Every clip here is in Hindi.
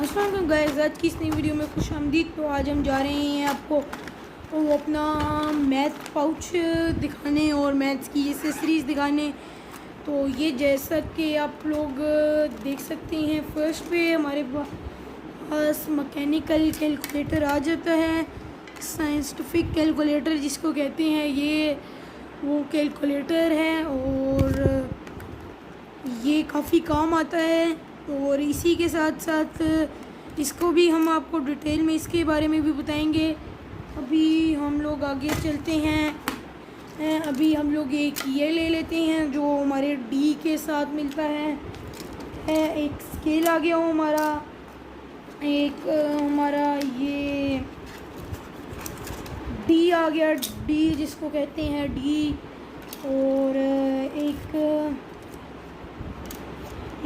अस्सलाम वालेकुम गाइस, आज की इस नई वीडियो में खुशामदीद। तो आज हम जा रहे हैं आपको वो अपना मैथ पाउच दिखाने और मैथ्स की एसेसरीज़ दिखाने। तो ये जैसा कि आप लोग देख सकते हैं, फर्स्ट पे हमारे पास मैकेनिकल कैलकुलेटर आ जाता है। साइंटिफिक कैलकुलेटर जिसको कहते हैं, ये वो कैलकुलेटर है और ये काफ़ी काम आता है। और इसी के साथ साथ इसको भी हम आपको डिटेल में इसके बारे में भी बताएंगे। अभी हम लोग आगे चलते हैं। अभी हम लोग एक ये ले लेते हैं जो हमारे डी के साथ मिलता है। एक स्केल आ गया हो हमारा, एक हमारा ये डी आ गया, डी जिसको कहते हैं डी। और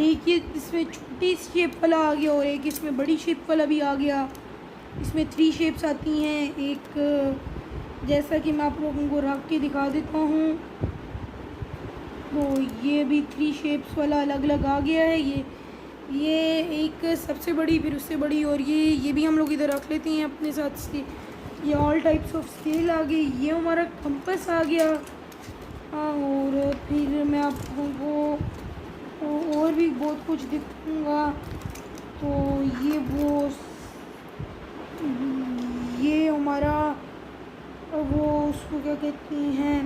एक ये इसमें छोटी शेप वाला आ गया और एक इसमें बड़ी शेप वाला भी आ गया। इसमें 3 शेप्स आती हैं। एक जैसा कि मैं आप लोगों को रख के दिखा देता हूँ, तो ये भी 3 शेप्स वाला अलग अलग आ गया है। ये एक सबसे बड़ी, फिर उससे बड़ी, और ये भी हम लोग इधर रख लेते हैं अपने साथ से। ये ऑल टाइप्स ऑफ स्केल आ गए। ये हमारा कंपास आ गया। और फिर मैं आप लोगों को और भी बहुत कुछ दिखाऊंगा। तो ये हमारा वो उसको क्या कहते हैं,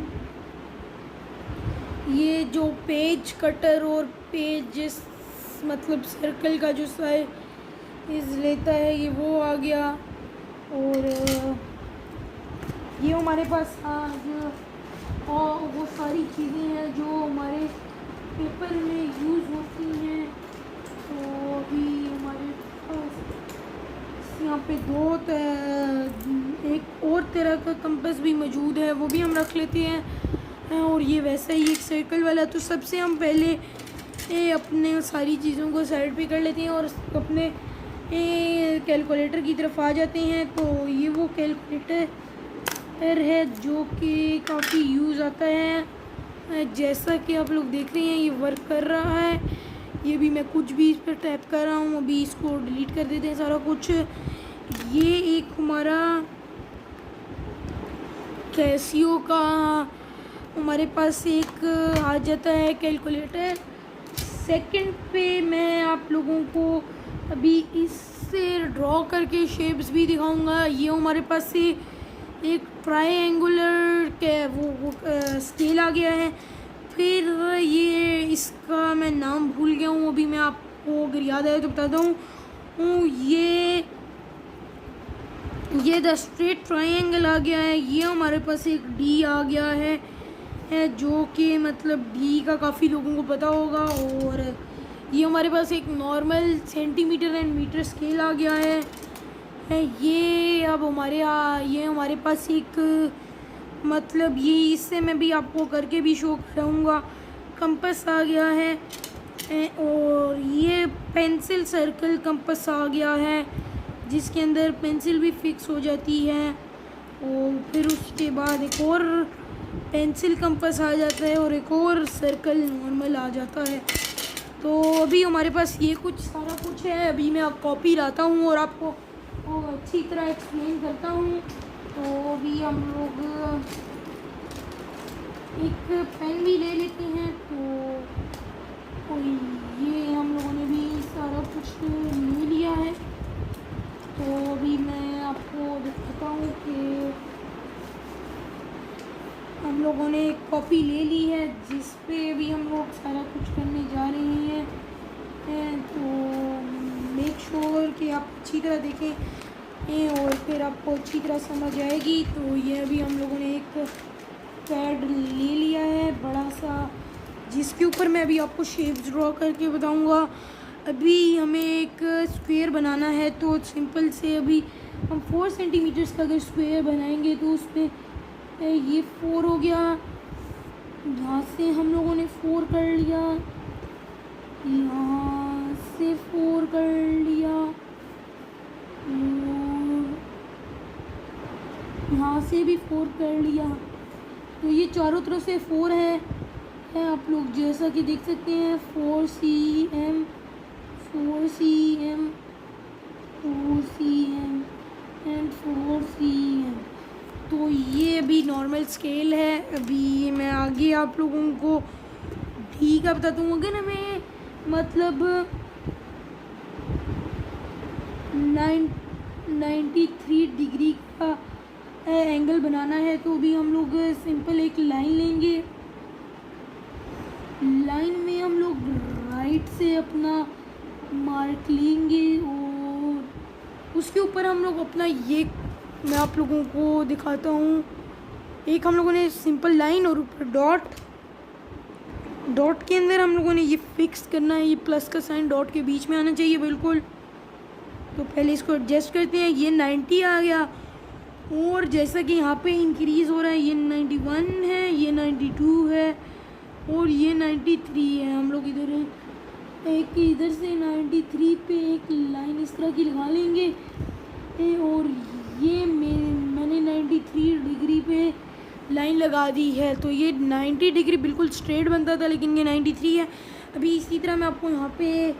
ये जो पेज कटर और पेज मतलब सर्कल का जो साइज लेता है, ये वो आ गया। और ये हमारे पास और वो सारी चीज़ें हैं जो हमारे पेपर में यूज़ होती हैं। तो अभी हमारे पास यहाँ पे एक और तरह का कंपास भी मौजूद है, वो भी हम रख लेते हैं। और ये वैसा ही एक सर्कल वाला। तो सबसे हम पहले अपने सारी चीज़ों को साइड पे कर लेते हैं और अपने कैलकुलेटर की तरफ आ जाते हैं। तो ये वो कैलकुलेटर है जो कि काफ़ी यूज़ आता है। जैसा कि आप लोग देख रहे हैं, ये वर्क कर रहा है। ये भी मैं कुछ भी इस पर टैप कर रहा हूँ। अभी इसको डिलीट कर देते हैं सारा कुछ। ये एक हमारा कैसियो का हमारे पास एक आ जाता है कैलकुलेटर। सेकंड पे मैं आप लोगों को अभी इससे ड्रॉ करके शेप्स भी दिखाऊंगा। ये हमारे पास से एक ट्रायंगुलर के वो स्केल आ गया है। फिर ये इसका मैं नाम भूल गया हूँ, अभी मैं आपको अगर याद आए तो बताता हूँ। ये द स्ट्रेट ट्रायंगल आ गया है। ये हमारे पास एक डी आ गया है जो कि मतलब डी का काफ़ी लोगों को पता होगा। और ये हमारे पास एक normal centimetre and metre scale आ गया है। ये अब ये हमारे पास एक मतलब ये इससे मैं भी आपको करके भी शो कराऊंगा। कंपास आ गया है। और ये पेंसिल सर्कल कंपास आ गया है जिसके अंदर पेंसिल भी फिक्स हो जाती है। और फिर उसके बाद एक और पेंसिल कंपास आ जाता है और एक और सर्कल नॉर्मल आ जाता है। तो अभी हमारे पास ये कुछ सारा कुछ है। अभी मैं कॉपी लाता हूँ और आपको वो अच्छी तरह एक्सप्लेन करता हूँ। तो अभी हम लोग एक पेन भी ले लेते हैं। तो ये हम लोगों ने भी सारा कुछ ले लिया है। तो अभी मैं आपको दिखाता हूँ कि हम लोगों ने एक कॉपी ले ली है जिस पे भी हम लोग सारा कुछ करने जा रहे हैं। तो मेक श्योर कि आप अच्छी तरह देखें और फिर आपको अच्छी तरह समझ आएगी। तो ये अभी हम लोगों ने एक पैड ले लिया है बड़ा सा, जिसके ऊपर मैं अभी आपको शेप्स ड्रॉ करके बताऊंगा। अभी हमें एक स्क्वायर बनाना है। तो सिंपल से अभी हम 4 सेंटीमीटर्स का अगर स्क्वायर बनाएंगे तो उसमें ये 4 हो गया। यहाँ से हम लोगों ने 4 कर लिया, यहाँ से 4 कर लिया, यहाँ से भी 4 कर लिया। तो ये चारों तरफ से 4 है। आप लोग जैसा कि देख सकते हैं 4 cm नॉर्मल स्केल है। अभी मैं आगे आप लोगों को डी का बताता हूँ। अगर हमें मतलब 93 डिग्री का एंगल बनाना है तो भी हम लोग सिंपल एक लाइन लेंगे। लाइन में हम लोग राइट से अपना मार्क लेंगे और उसके ऊपर हम लोग अपना ये, मैं आप लोगों को दिखाता हूँ, एक हम लोगों ने सिंपल लाइन और ऊपर डॉट के अंदर हम लोगों ने ये फिक्स करना है। ये प्लस का साइन डॉट के बीच में आना चाहिए बिल्कुल। तो पहले इसको एडजस्ट करते हैं। ये 90 आ गया और जैसा कि यहाँ पे इंक्रीज़ हो रहा है, ये 91 है, ये 92 है और ये 93 है। हम लोग इधर से 93 पे एक लाइन इस तरह की लगा लेंगे और ये मैंने 93 डिग्री पे लाइन लगा दी है। तो ये 90 डिग्री बिल्कुल स्ट्रेट बनता था, लेकिन ये 93 है। अभी इसी तरह मैं आपको यहाँ पे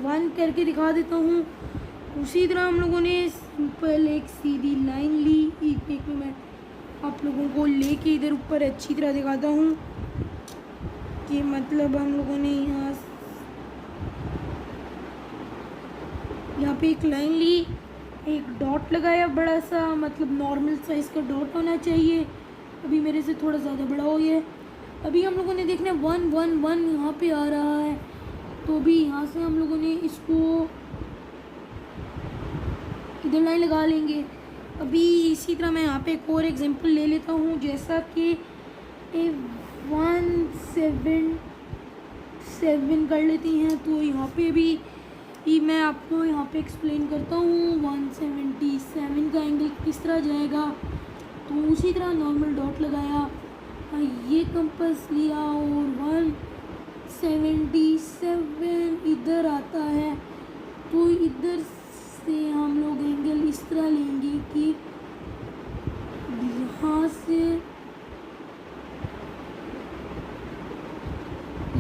1 करके दिखा देता हूँ। उसी तरह हम लोगों ने सिंपल एक सीधी लाइन ली। एक में मैं आप लोगों को लेके इधर ऊपर अच्छी तरह दिखाता हूँ कि मतलब हम लोगों ने यहाँ पे एक लाइन ली, एक डॉट लगाया बड़ा सा, मतलब नॉर्मल साइज़ का डॉट होना चाहिए। अभी मेरे से थोड़ा ज़्यादा बड़ा हो गया है। अभी हम लोगों ने देखना 1 1 1 यहाँ पे आ रहा है, तो भी यहाँ से हम लोगों ने इसको इधर लाइन लगा लेंगे। अभी इसी तरह मैं यहाँ पे एक और एग्जांपल ले लेता हूँ, जैसा कि 177 कर लेती हैं। तो यहाँ पे भी मैं आपको यहाँ पे एक्सप्लेन करता हूँ 177 का एंगल किस तरह जाएगा। तो उसी तरह नॉर्मल डॉट लगाया, ये कंपास लिया और 177 इधर आता है। तो इधर से हम लोग एंगल इस तरह लेंगे कि यहाँ से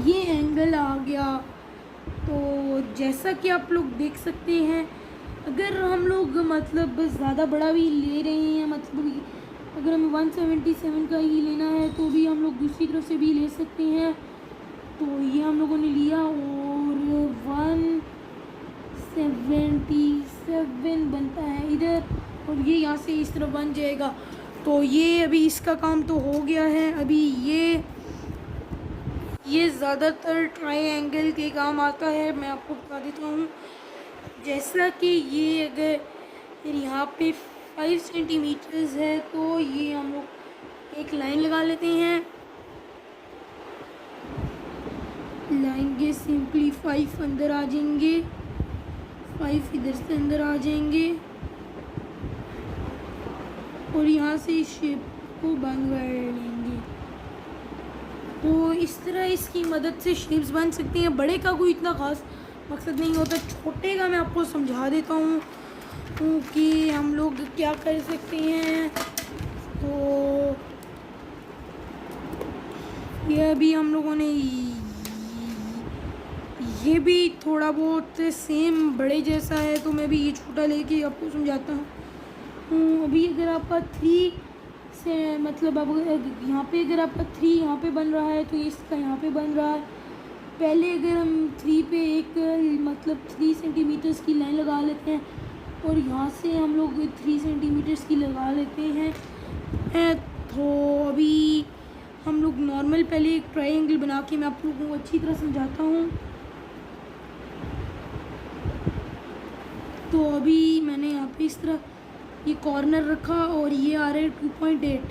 ये एंगल आ गया। तो जैसा कि आप लोग देख सकते हैं, अगर हम लोग मतलब ज़्यादा बड़ा भी ले रहे हैं, मतलब अगर हमें 177 का ही लेना है तो भी हम लोग दूसरी तरफ से भी ले सकते हैं। तो ये हम लोगों ने लिया और 177 बनता है इधर, और ये यहाँ से इस तरफ बन जाएगा। तो ये अभी इसका काम तो हो गया है। अभी ये ज़्यादातर ट्रायंगल के काम आता है। मैं आपको बता देता हूँ, जैसा कि ये अगर यहाँ पे 5 सेंटीमीटर्स है तो ये हम लोग एक लाइन लगा लेते हैं। लाइन के सिंपली 5 अंदर आ जाएंगे, 5 इधर से अंदर आ जाएंगे और यहाँ से इस शेप को बंद कर लेंगे। तो इस तरह इसकी मदद से शेप्स बन सकती हैं। बड़े का कोई इतना ख़ास मकसद नहीं होता, छोटे का मैं आपको समझा देता हूँ कि हम लोग क्या कर सकते हैं। तो ये अभी हम लोगों ने ये भी थोड़ा बहुत सेम बड़े जैसा है, तो मैं भी ये छोटा लेके आपको समझाता हूँ। अभी अगर आपका 3 से मतलब अब यहाँ पे अगर आपका 3 यहाँ पे बन रहा है तो इसका यहाँ पे बन रहा है। पहले अगर हम 3 पे एक मतलब 3 सेंटीमीटर्स की लाइन लगा लेते हैं और यहाँ से हम लोग 3 सेंटीमीटर्स की लगा लेते हैं। तो अभी हम लोग नॉर्मल पहले एक ट्रायंगल बना के मैं आप लोगों को अच्छी तरह समझाता हूँ। तो अभी मैंने यहाँ पे इस तरह ये कॉर्नर रखा और ये आ रहा है 2.8,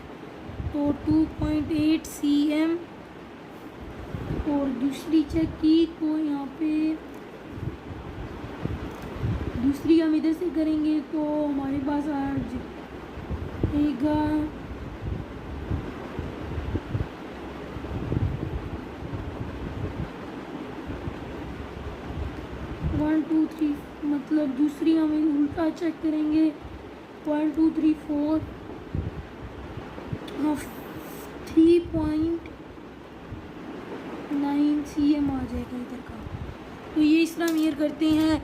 तो 2.8 cm और दूसरी चेक की तो यहाँ पे दूसरी हम इधर से करेंगे तो हमारे पास आ जाएगा 1 2 3, मतलब दूसरी हम उल्टा चेक करेंगे 1 2 3 4 3.9 cm आ जाएगा इधर का। तो ये इस तरह मेजर करते हैं।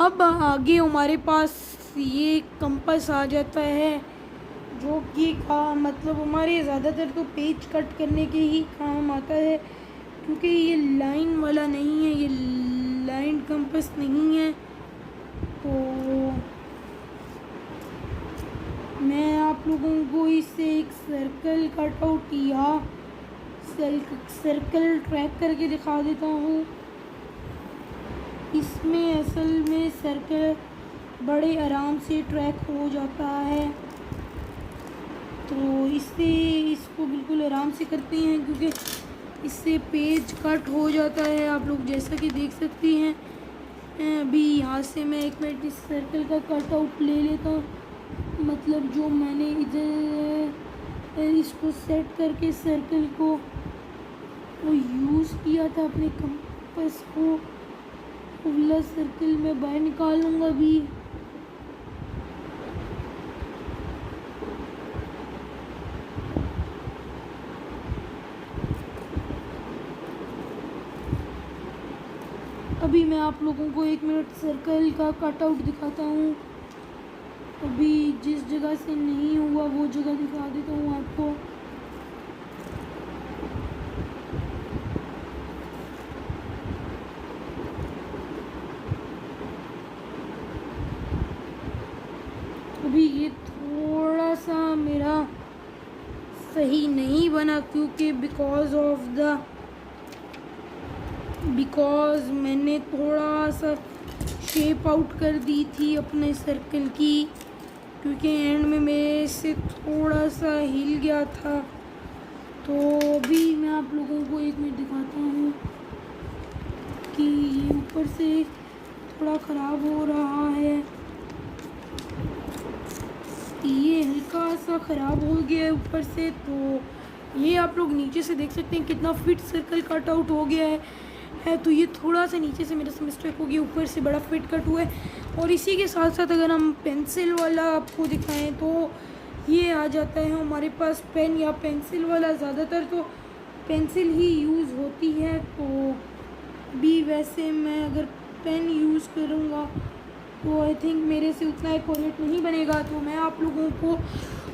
अब आगे हमारे पास ये कंपास आ जाता है, जो कि मतलब हमारे ज़्यादातर तो पेज कट करने के ही काम आता है, क्योंकि ये लाइन वाला नहीं है, ये लाइन कंपास नहीं है। तो मैं आप लोगों को इससे एक सर्कल कटआउट या सर्कल ट्रैक करके दिखा देता हूँ। इसमें असल में सर्कल बड़े आराम से ट्रैक हो जाता है, तो इससे इसको बिल्कुल आराम से करते हैं, क्योंकि इससे पेज कट हो जाता है। आप लोग जैसा कि देख सकते हैं। अभी यहाँ से मैं एक मिनट इस सर्कल का कटआउट ले लेता हूँ, मतलब जो मैंने इधर इसको सेट करके सर्कल को वो यूज़ किया था अपने कंपास को, वाला सर्कल में बाहर निकालूंगा अभी। अभी मैं आप लोगों को एक मिनट सर्कल का कटआउट दिखाता हूँ। अभी जिस जगह से नहीं हुआ वो जगह दिखा देता हूँ आपको। अभी ये थोड़ा सा मेरा सही नहीं बना, क्योंकि बिकॉज़ मैंने थोड़ा सा शेप आउट कर दी थी अपने सर्कल की, क्योंकि एंड में मेरे से थोड़ा सा हिल गया था। तो अभी मैं आप लोगों को एक मिनट दिखाता हूँ कि ये ऊपर से थोड़ा ख़राब हो रहा है, ये हल्का सा ख़राब हो गया है ऊपर से। तो ये आप लोग नीचे से देख सकते हैं कितना फिट सर्कल कट आउट हो गया है। तो ये थोड़ा सा नीचे से मेरा मिस्टेक हो गया, ऊपर से बड़ा फिट कट हुआ है। और इसी के साथ साथ अगर हम पेंसिल वाला आपको दिखाएं तो ये आ जाता है हमारे पास पेन या पेंसिल वाला। ज़्यादातर तो पेंसिल ही यूज़ होती है, तो भी वैसे मैं अगर पेन यूज़ करूँगा तो आई थिंक मेरे से उतना एक्यूरेट नहीं बनेगा। तो मैं आप लोगों को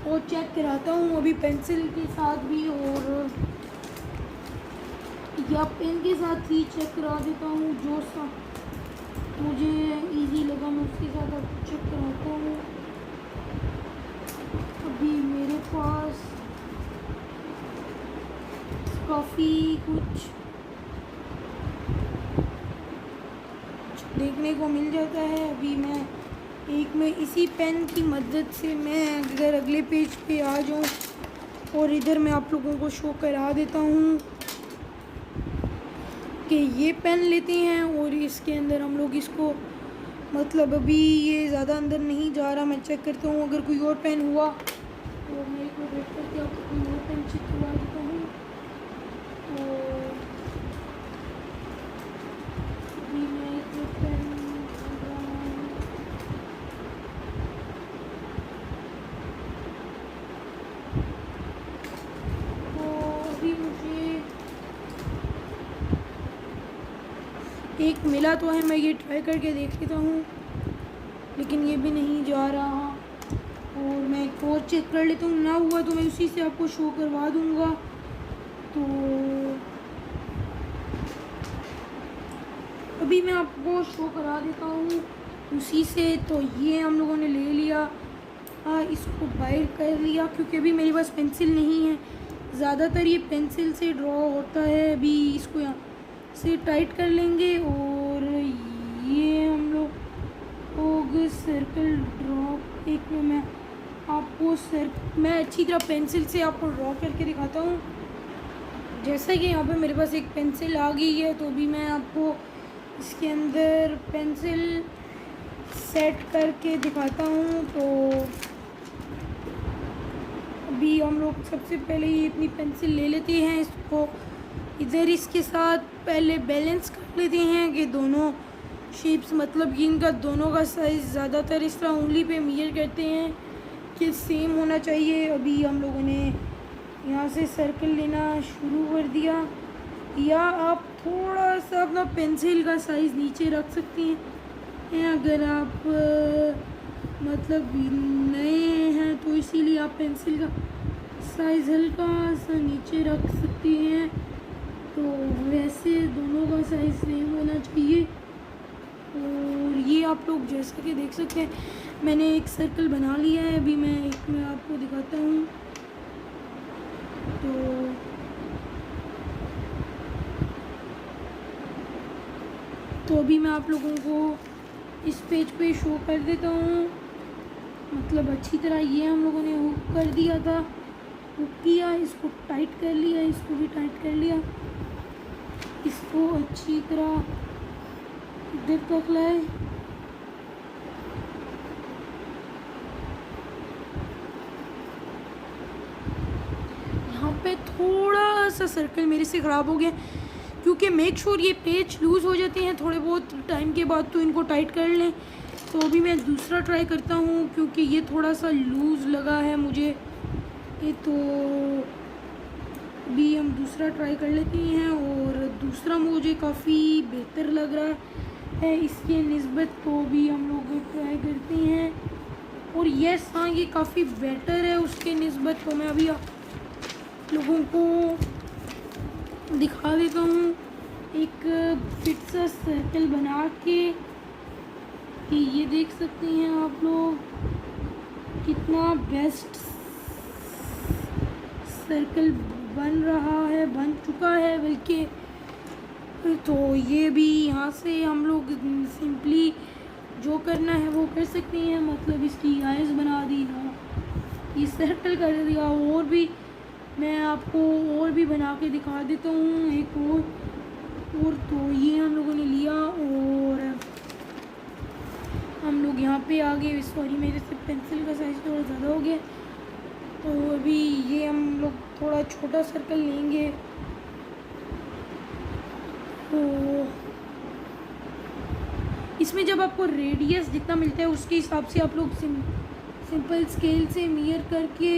वो चेक कराता हूँ अभी पेंसिल के साथ भी, और या पेन के साथ ही चेक करा देता हूँ। जो सा मुझे इजी लगा मैं उसके साथ आपको चेक कराता हूँ। अभी मेरे पास काफ़ी कुछ देखने को मिल जाता है। अभी मैं इसी पेन की मदद से मैं अगर अगले पेज पे आ जाऊँ और इधर मैं आप लोगों को शो करा देता हूँ कि ये पेन लेते हैं और इसके अंदर हम लोग इसको, मतलब अभी ये ज़्यादा अंदर नहीं जा रहा, मैं चेक करता हूँ अगर कोई और पेन हुआ तो मैं एक वेट करके आपको कोई और पेन चेक करवा देता हूँ। तो अभी मैं एक पेन एक मिला तो है, मैं ये ट्राई करके देख लेता हूँ, लेकिन ये भी नहीं जा रहा। और मैं एक और चेक कर लेता हूँ, ना हुआ तो मैं उसी से आपको शो करवा दूँगा। तो अभी मैं आपको शो करा देता हूँ उसी से। तो ये हम लोगों ने ले लिया, इसको बाहर कर लिया, क्योंकि अभी मेरे पास पेंसिल नहीं है। ज़्यादातर ये पेंसिल से ड्रॉ होता है। अभी इसको यहाँ से टाइट कर लेंगे और ये हम लोग सर्कल ड्रॉ, एक में मैं आपको मैं अच्छी तरह पेंसिल से आपको ड्रॉ करके दिखाता हूँ। जैसा कि यहाँ पे मेरे पास एक पेंसिल आ गई है, तो अभी मैं आपको इसके अंदर पेंसिल सेट करके दिखाता हूँ। तो अभी हम लोग सबसे पहले ये अपनी पेंसिल ले लेते हैं, इसको इधर इसके साथ पहले बैलेंस कर लेते हैं कि दोनों शेप्स, मतलब कि इनका दोनों का साइज़ ज़्यादातर इस तरह उंगली पे मेजर करते हैं कि सेम होना चाहिए। अभी हम लोगों ने यहाँ से सर्कल लेना शुरू कर दिया, या आप थोड़ा सा अपना पेंसिल का साइज़ नीचे रख सकते हैं अगर आप मतलब नए हैं तो इसीलिए आप पेंसिल का साइज़ हल्का सा नीचे रख सकती हैं। तो वैसे दोनों का साइज़ सेम होना चाहिए। और ये आप लोग जैसा कि देख सकते हैं मैंने एक सर्कल बना लिया है। अभी मैं एक में आपको दिखाता हूँ। तो अभी मैं आप लोगों को इस पेज पे शो कर देता हूँ। मतलब अच्छी तरह ये हम लोगों ने हुक कर दिया था, हुक किया, इसको टाइट कर लिया, इसको भी टाइट कर लिया, इसको अच्छी तरह इधर तक लाए। यहाँ पे थोड़ा सा सर्कल मेरे से ख़राब हो गया क्योंकि मेक श्योर ये पेज लूज़ हो जाते हैं थोड़े बहुत टाइम के बाद, तो इनको टाइट कर लें। तो अभी मैं दूसरा ट्राई करता हूँ क्योंकि ये थोड़ा सा लूज़ लगा है मुझे ये। तो अभी हम दूसरा ट्राई कर लेते हैं और दूसरा मुझे काफ़ी बेहतर लग रहा है इसके निस्बत, तो भी हम लोग ट्राई करते हैं। और यस हाँ, ये काफ़ी बेटर है उसके निस्बत। तो मैं अभी आप लोगों को दिखा देता हूँ एक फिट सा सर्कल बना के कि ये देख सकते हैं आप लोग कितना बेस्ट सर्कल बन रहा है, बन चुका है बल्कि। तो ये भी यहाँ से हम लोग सिंपली जो करना है वो कर सकते हैं। मतलब इसकी आइज़ बना दी ना, ये सर्कल कर दिया। और भी मैं आपको और भी बना के दिखा देता हूँ एक और तो ये हम लोगों ने लिया और हम लोग यहाँ पे आ गए। सॉरी मेरे से पेंसिल का साइज़ थोड़ा ज़्यादा हो गया, तो अभी ये हम लोग थोड़ा छोटा सर्कल लेंगे। तो इसमें जब आपको रेडियस जितना मिलता है उसके हिसाब से आप लोग सिंपल स्केल से मेजर करके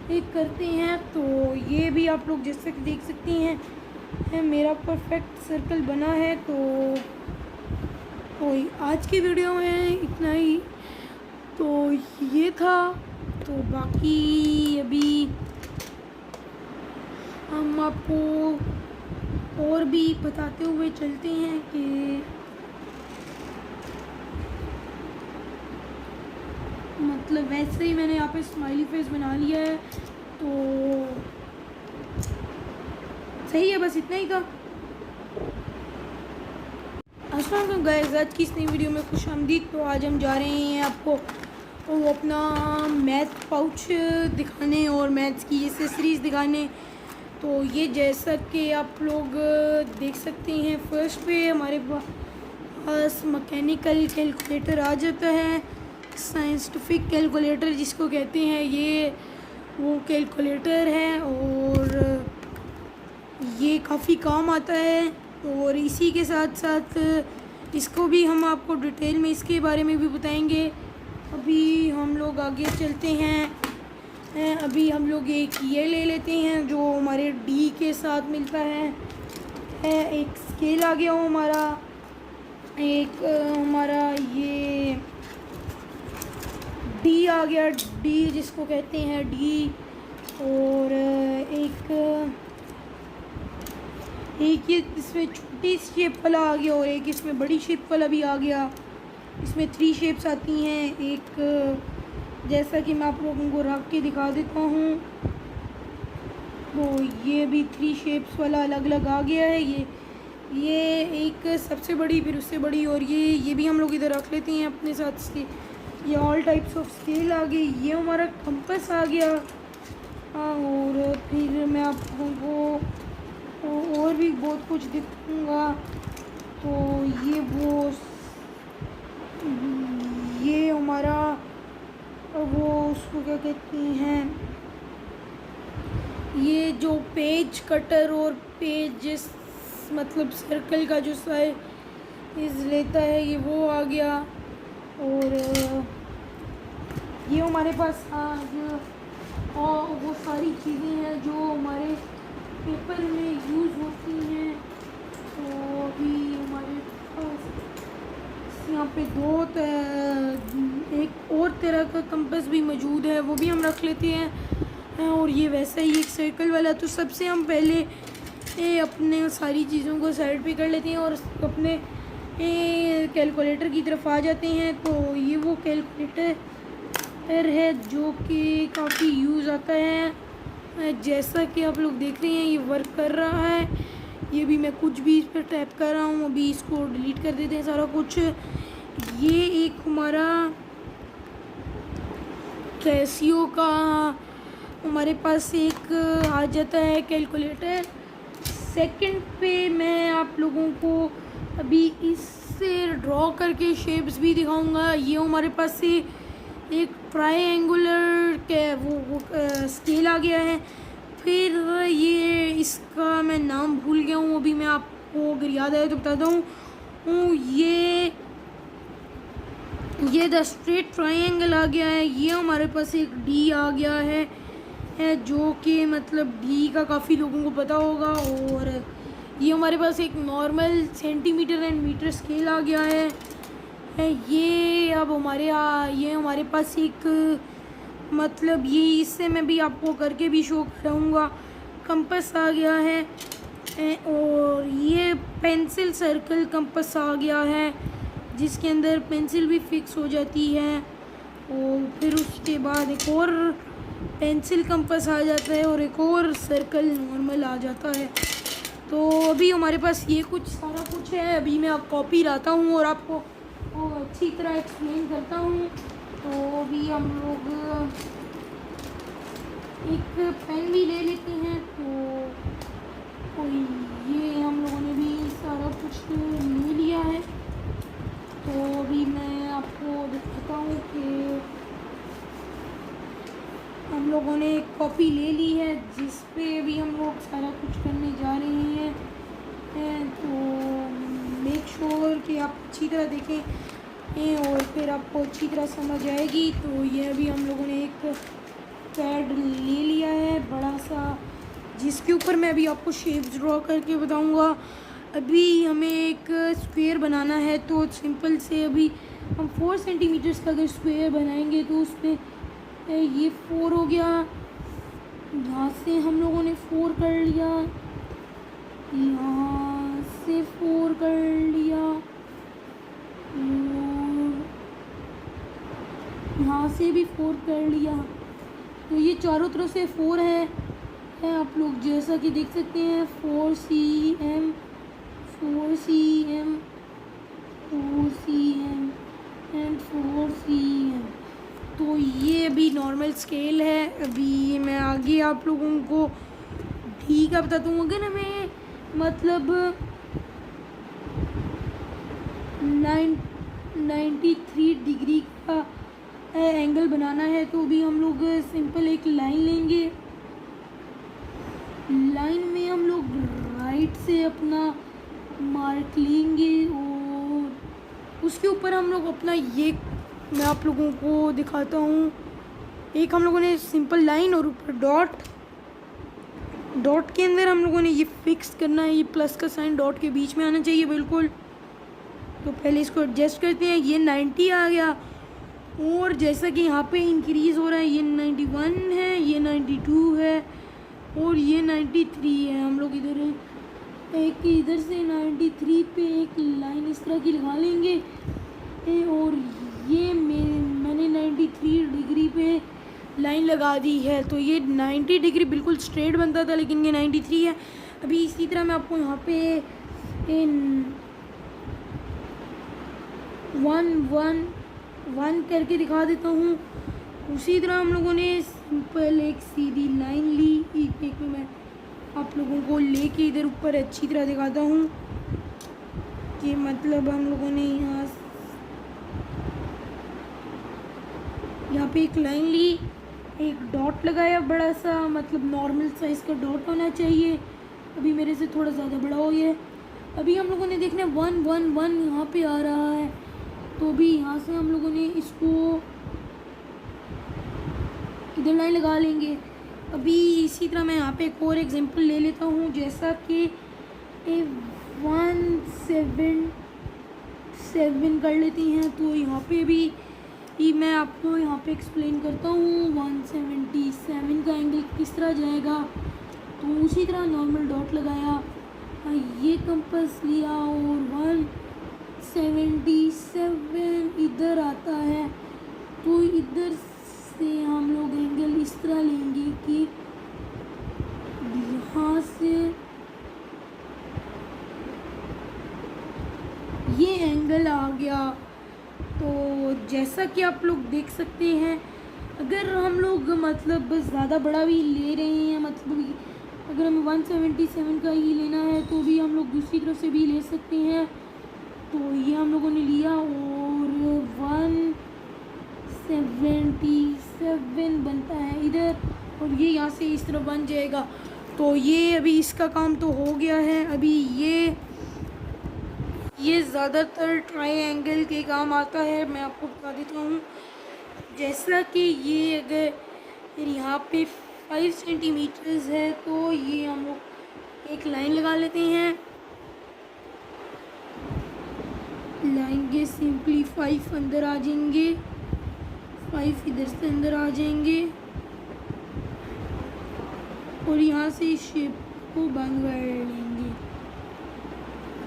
एक करते हैं। तो ये भी आप लोग जैसे कि देख सकते हैं मेरा परफेक्ट सर्कल बना है। तो आज की वीडियो में इतना ही तो ये था। तो बाकी अभी हम आपको और भी बताते हुए चलते हैं कि मतलब वैसे ही मैंने यहाँ पे स्माइली फेस बना लिया है तो सही है, बस इतना ही था। अस्सलाम वालेकुम गाइस, आज की इस नई वीडियो में खुशामदीद। तो आज हम जा रहे हैं आपको वो अपना मैथ पाउच दिखाने और मैथ्स की एसेसरीज़ दिखाने। तो ये जैसा कि आप लोग देख सकते हैं फर्स्ट पे हमारे पास मैकेनिकल कैलकुलेटर आ जाता है, साइंटिफिक कैलकुलेटर जिसको कहते हैं। ये वो कैलकुलेटर है और ये काफ़ी काम आता है। और इसी के साथ साथ इसको भी हम आपको डिटेल में इसके बारे में भी बताएंगे। अभी हम लोग आगे चलते हैं। अभी हम लोग एक ये ले लेते हैं जो हमारे डी के साथ मिलता है। एक स्केल आ गया हो हमारा, एक हमारा ये डी आ गया, डी जिसको कहते हैं डी। और एक ये इसमें छोटी शेप वाला आ गया और एक इसमें बड़ी शेप वाला भी आ गया। इसमें 3 शेप्स आती हैं। एक जैसा कि मैं आप लोगों को रख के दिखा देता हूँ, तो ये भी 3 शेप्स वाला अलग अलग आ गया है। ये एक सबसे बड़ी, फिर उससे बड़ी, और ये भी हम लोग इधर रख लेते हैं अपने साथ से। ये ऑल टाइप्स ऑफ स्केल आ गए। ये हमारा कंपास आ गया। और फिर मैं आप लोगों को और भी बहुत कुछ दिखाऊंगा। तो ये हमारा वो उसको क्या कहते हैं, ये जो पेज कटर और पेज मतलब सर्कल का जो साइज लेता है ये वो आ गया। और ये हमारे पास और वो सारी चीज़ें हैं जो हमारे पेपर में यूज़ होती हैं। तो अभी हमारे पास यहाँ पे एक और तरह का कंपास भी मौजूद है, वो भी हम रख लेते हैं। और ये वैसा ही एक सर्कल वाला। तो सबसे हम पहले अपने सारी चीज़ों को साइड पे कर लेते हैं और अपने कैलकुलेटर की तरफ आ जाते हैं। तो ये वो कैलकुलेटर है जो कि काफ़ी यूज़ आता है। जैसा कि आप लोग देख रहे हैं ये वर्क कर रहा है। ये भी मैं कुछ भी इस पर टैप कर रहा हूँ। अभी इसको डिलीट कर देते हैं सारा कुछ। ये एक हमारा कैसियो का हमारे पास एक आ जाता है कैलकुलेटर। सेकंड पे मैं आप लोगों को अभी इससे ड्रॉ करके शेप्स भी दिखाऊंगा। ये हमारे पास से एक ट्रायंगुलर के वो स्केल आ गया है। फिर ये इसका मैं नाम भूल गया हूँ, अभी मैं आपको अगर याद आए तो बताता हूँ। ये द स्ट्रेट ट्रायंगल आ गया है। ये हमारे पास एक डी आ गया है जो कि मतलब डी का काफ़ी लोगों को पता होगा। और ये हमारे पास एक normal centimetre and metre scale आ गया है। ये अब ये हमारे पास एक मतलब ये इससे मैं भी आपको करके भी शो कराऊंगा। कंपास आ गया है और ये पेंसिल सर्कल कंपास आ गया है जिसके अंदर पेंसिल भी फिक्स हो जाती है। और फिर उसके बाद एक और पेंसिल कंपास आ जाता है और एक और सर्कल नॉर्मल आ जाता है। तो अभी हमारे पास ये कुछ सारा कुछ है। अभी मैं आप कॉपी लाता हूँ और आपको अच्छी तरह एक्सप्लेन करता हूँ। तो अभी हम लोग एक पेन भी ले लेते हैं। तो ये हम लोगों ने भी सारा कुछ ले लिया है। तो अभी मैं आपको दिखाता हूँ कि हम लोगों ने एक कॉपी ले ली है जिस पे अभी हम लोग सारा कुछ करने जा रहे हैं। तो मेक श्योर कि आप अच्छी तरह देखें और फिर आपको अच्छी तरह समझ आएगी। तो ये अभी हम लोगों ने एक पैड ले लिया है बड़ा सा, जिसके ऊपर मैं अभी आपको शेप्स ड्रॉ करके बताऊंगा। अभी हमें एक स्क्वायर बनाना है तो सिंपल से अभी हम 4 सेंटीमीटर्स का अगर स्क्वायर बनाएंगे तो उसमें ये 4 हो गया। यहाँ से हम लोगों ने 4 कर लिया, यहाँ से 4 कर लिया और यहाँ से भी 4 कर लिया। तो ये चारों तरफ से 4 है आप लोग जैसा कि देख सकते हैं। 4 cm 4 cm 4 cm and 4 cm। तो ये अभी नॉर्मल स्केल है। अभी मैं आगे आप लोगों को डी का बताता हूँ। अगर हमें मतलब 93 डिग्री का एंगल बनाना है तो भी हम लोग सिंपल एक लाइन लेंगे। लाइन में हम लोग राइट से अपना मार्क लेंगे और उसके ऊपर हम लोग अपना ये मैं आप लोगों को दिखाता हूँ। एक हम लोगों ने सिंपल लाइन और ऊपर डॉट के अंदर हम लोगों ने ये फिक्स करना है। ये प्लस का साइन डॉट के बीच में आना चाहिए बिल्कुल। तो पहले इसको एडजस्ट करते हैं। ये 90 आ गया और जैसा कि यहाँ पे इंक्रीज़ हो रहा है ये 91 है, ये 92 है और ये 93 है। हम लोग इधर से 93 पे एक लाइन इस तरह की लगा लेंगे और ये मैंने 93 डिग्री पे लाइन लगा दी है। तो ये 90 डिग्री बिल्कुल स्ट्रेट बनता था लेकिन ये 93 है। अभी इसी तरह मैं आपको यहाँ पे 1 करके दिखा देता हूँ। उसी तरह हम लोगों ने सिंपल एक सीधी लाइन ली। एक में मैं आप लोगों को लेके इधर ऊपर अच्छी तरह दिखाता हूँ कि मतलब हम लोगों ने यहाँ पे एक लाइन ली, एक डॉट लगाया बड़ा सा, मतलब नॉर्मल साइज़ का डॉट होना चाहिए। अभी मेरे से थोड़ा ज़्यादा बड़ा हो गया है। अभी हम लोगों ने देखना 1 1 1 यहाँ पे आ रहा है। तो अभी यहाँ से हम लोगों ने इसको इधर लाइन लगा लेंगे। अभी इसी तरह मैं यहाँ पे एक और एग्जांपल ले लेता हूँ। जैसा कि 1 7 177 कर लेते हैं। तो यहाँ पे भी मैं आपको यहाँ पे एक्सप्लेन करता हूँ 177 का एंगल किस तरह जाएगा। तो उसी तरह नॉर्मल डॉट लगाया, ये कंपास लिया और 177 इधर आता है। तो इधर से हम लोग एंगल इस तरह लेंगे कि यहाँ से ये एंगल आ गया। तो जैसा कि आप लोग देख सकते हैं, अगर हम लोग मतलब ज़्यादा बड़ा भी ले रहे हैं, मतलब अगर हमें 177 का ही लेना है तो भी हम लोग दूसरी तरफ से भी ले सकते हैं। तो ये हम लोगों ने लिया और 177 बनता है इधर, और ये यहाँ से इस तरफ बन जाएगा। तो ये अभी इसका काम तो हो गया है। अभी ये ज़्यादातर ट्रायंगल के काम आता है। मैं आपको बता देता हूँ, जैसा कि ये अगर यहाँ पे 5 सेंटीमीटर्स है तो ये हम लोग एक लाइन लगा लेते हैं। लाइन के सिंपली 5 अंदर आ जाएंगे, 5 इधर से अंदर आ जाएंगे और यहाँ से इस शेप को बंद कर लेंगे।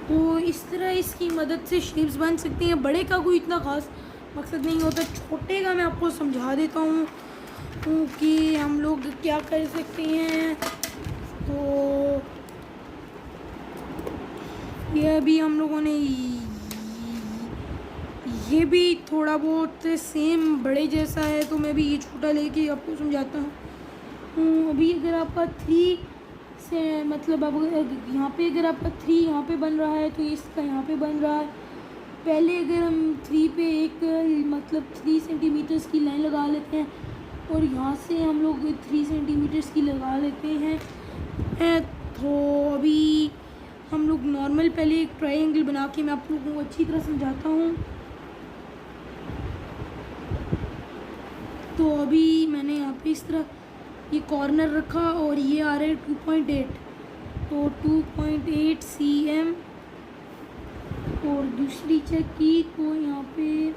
तो इस तरह इसकी मदद से शेप्स बन सकती हैं। बड़े का कोई इतना ख़ास मकसद नहीं होता, छोटे का मैं आपको समझा देता हूँ कि हम लोग क्या कर सकते हैं। तो ये अभी हम लोगों ने ये भी थोड़ा बहुत सेम बड़े जैसा है, तो मैं भी ये छोटा लेके आपको समझाता हूँ। अभी अगर आपका 3 से मतलब अब यहाँ पे अगर आपका 3 यहाँ पे बन रहा है तो इसका यहाँ पे बन रहा है। पहले अगर हम 3 पे एक मतलब 3 सेंटीमीटर्स की लाइन लगा लेते हैं और यहाँ से हम लोग 3 सेंटीमीटर्स की लगा लेते हैं। तो अभी हम लोग नॉर्मल पहले एक ट्रायंगल बना के मैं आप लोगों को अच्छी तरह समझाता हूँ। तो अभी मैंने यहाँ पे इस तरह ये कॉर्नर रखा और ये आ रहा है 2.8, तो 2.8 cm और दूसरी चेक की तो यहाँ पे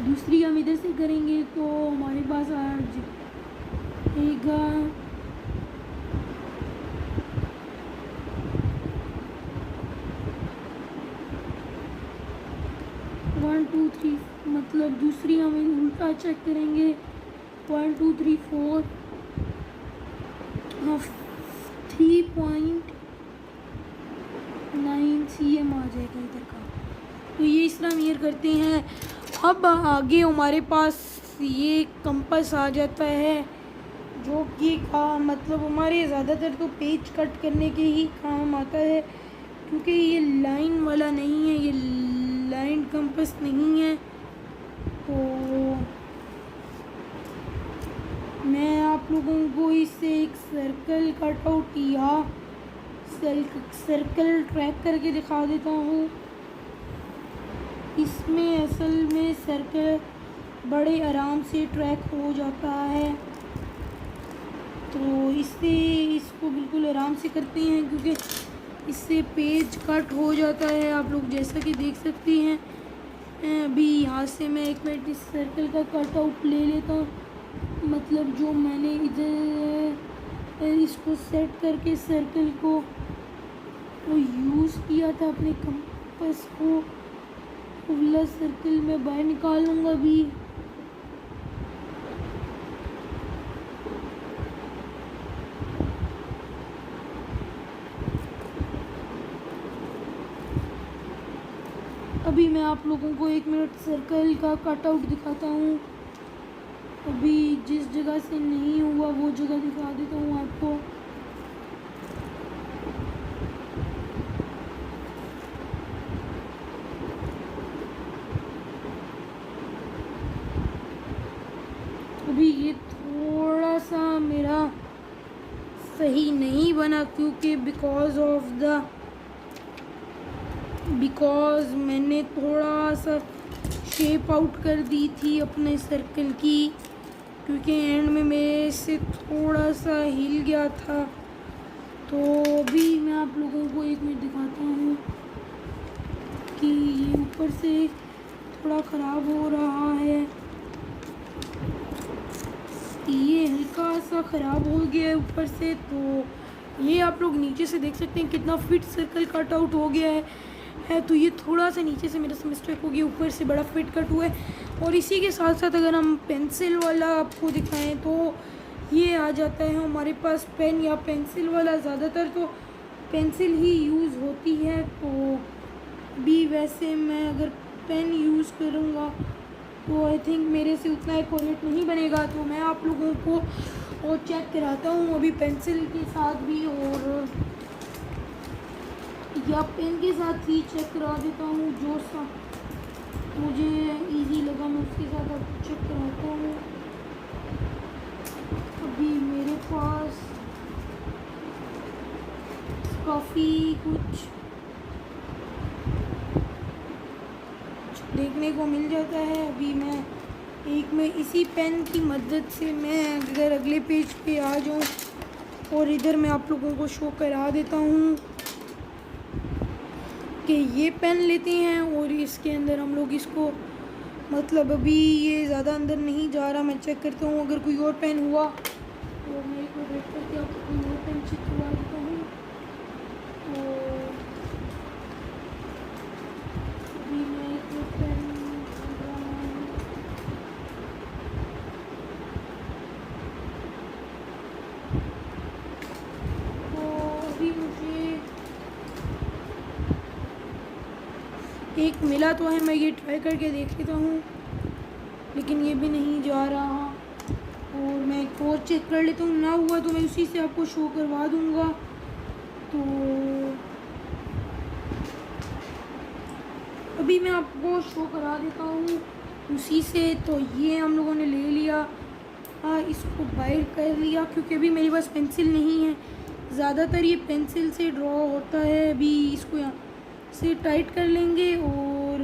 दूसरी हम इधर से करेंगे तो हमारे पास आ जाएगा 1 2 3, मतलब दूसरी हम उल्टा चेक करेंगे 1 2 3 4 3.9 cm आ जाएगा इधर का। तो ये इस तरह मेजर करते हैं। अब आगे हमारे पास ये कंपास आ जाता है, जो कि मतलब हमारे ज़्यादातर तो पेज कट करने के ही काम आता है, क्योंकि ये लाइन वाला नहीं है, ये लाइन कंपास नहीं है। तो मैं आप लोगों को इससे एक सर्कल कट आउट या सर्कल ट्रैक करके दिखा देता हूँ। इसमें असल में सर्कल बड़े आराम से ट्रैक हो जाता है। तो इससे इसको बिल्कुल आराम से करते हैं, क्योंकि इससे पेज कट हो जाता है, आप लोग जैसा कि देख सकते हैं। अभी यहाँ से मैं एक मिनट इस सर्कल का कट आउट ले लेता हूँ, मतलब जो मैंने इधर इसको सेट करके सर्कल को यूज़ किया था अपने कंपास को, वाला सर्कल मैं बाहर निकालूंगा अभी। अभी मैं आप लोगों को 1 मिनट सर्कल का कटआउट दिखाता हूँ। अभी जिस जगह से नहीं हुआ वो जगह दिखा देता हूँ आपको। अभी ये थोड़ा सा मेरा सही नहीं बना, क्योंकि बिकॉज़ मैंने थोड़ा सा शेप आउट कर दी थी अपने सर्कल की, क्योंकि एंड में मेरे से थोड़ा सा हिल गया था। तो अभी मैं आप लोगों को 1 मिनट दिखाता हूँ। ऊपर से थोड़ा ख़राब हो रहा है, ये हल्का सा ख़राब हो गया है ऊपर से। तो ये आप लोग नीचे से देख सकते हैं कितना फिट सर्कल कट आउट हो गया है। तो ये थोड़ा सा नीचे से मेरा से मिस्टेक हो गया, ऊपर से बड़ा फिट कट हुआ है। और इसी के साथ साथ अगर हम पेंसिल वाला आपको दिखाएं तो ये आ जाता है हमारे पास पेन या पेंसिल वाला। ज़्यादातर तो पेंसिल ही यूज़ होती है, तो भी वैसे मैं अगर पेन यूज़ करूँगा तो आई थिंक मेरे से उतना एक्यूरेट नहीं बनेगा। तो मैं आप लोगों को और चेक कराता हूँ अभी पेंसिल के साथ भी, और या पेन के साथ ही चेक करा देता हूँ। जो सा मुझे इजी लगा मैं उसके साथ आपको चेक कराता हूँ। अभी मेरे पास काफ़ी कुछ देखने को मिल जाता है। अभी मैं इसी पेन की मदद से मैं अगर अगले पेज पे आ जाऊँ और इधर मैं आप लोगों को शो करा देता हूँ कि ये पेन लेते हैं और इसके अंदर हम लोग इसको मतलब अभी ये ज़्यादा अंदर नहीं जा रहा, मैं चेक करता हूँ। अगर कोई और पेन हुआ तो मैं एक बार वेट करके आपको कोई और पेन चेक करवा देता हूँ। तो अभी मैं एक और पेन एक मिला तो है, मैं ये ट्राई करके देख लेता हूँ, लेकिन ये भी नहीं जा रहा। और मैं एक और चेक कर लेता हूँ, ना हुआ तो मैं उसी से आपको शो करवा दूँगा। तो अभी मैं आपको शो करा देता हूँ उसी से। तो ये हम लोगों ने ले लिया, इसको बाहर कर लिया क्योंकि अभी मेरे पास पेंसिल नहीं है। ज़्यादातर ये पेंसिल से ड्रॉ होता है। अभी इसको यहाँ से टाइट कर लेंगे और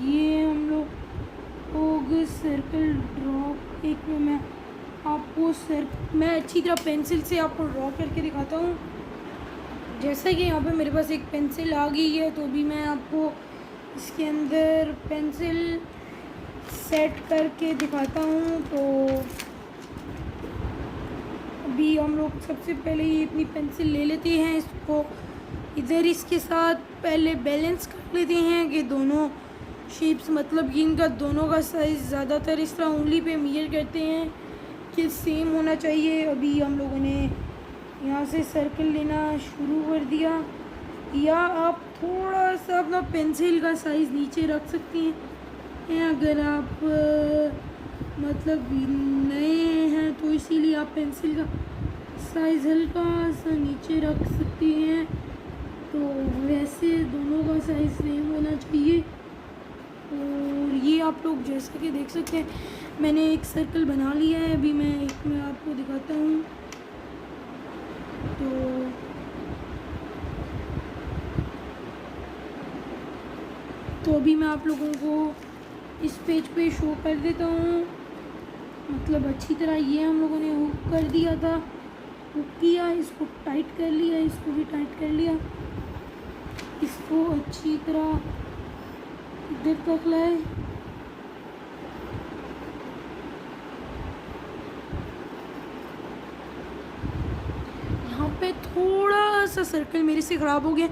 ये हम लोग सर्कल ड्रॉ एक में मैं आपको मैं अच्छी तरह पेंसिल से आपको ड्रॉ करके दिखाता हूँ। जैसा कि यहाँ पे मेरे पास एक पेंसिल आ गई है, तो अभी मैं आपको इसके अंदर पेंसिल सेट करके दिखाता हूँ। तो अभी हम लोग सबसे पहले ये अपनी पेंसिल ले लेते हैं, इसको इधर इसके साथ पहले बैलेंस कर लेते हैं कि दोनों शेप्स मतलब कि इनका दोनों का साइज़ ज़्यादातर इस तरह उंगली पे मेजर करते हैं कि सेम होना चाहिए। अभी हम लोगों ने यहाँ से सर्कल लेना शुरू कर दिया, या आप थोड़ा सा अपना पेंसिल का साइज़ नीचे रख सकती हैं अगर आप मतलब नए हैं, तो इसीलिए आप पेंसिल का साइज़ हल्का सा नीचे रख सकती हैं। तो वैसे दोनों का साइज़ सेम होना चाहिए। और ये आप लोग जैसा कि देख सकते हैं मैंने एक सर्कल बना लिया है। अभी मैं एक में आपको दिखाता हूँ। तो अभी मैं आप लोगों को इस पेज पे शो कर देता हूँ। मतलब अच्छी तरह ये हम लोगों ने हुक कर दिया था, हुक किया, इसको टाइट कर लिया, इसको भी टाइट कर लिया, इसको अच्छी तरह इधर तक लाए। यहाँ पे थोड़ा सा सर्कल मेरे से ख़राब हो गया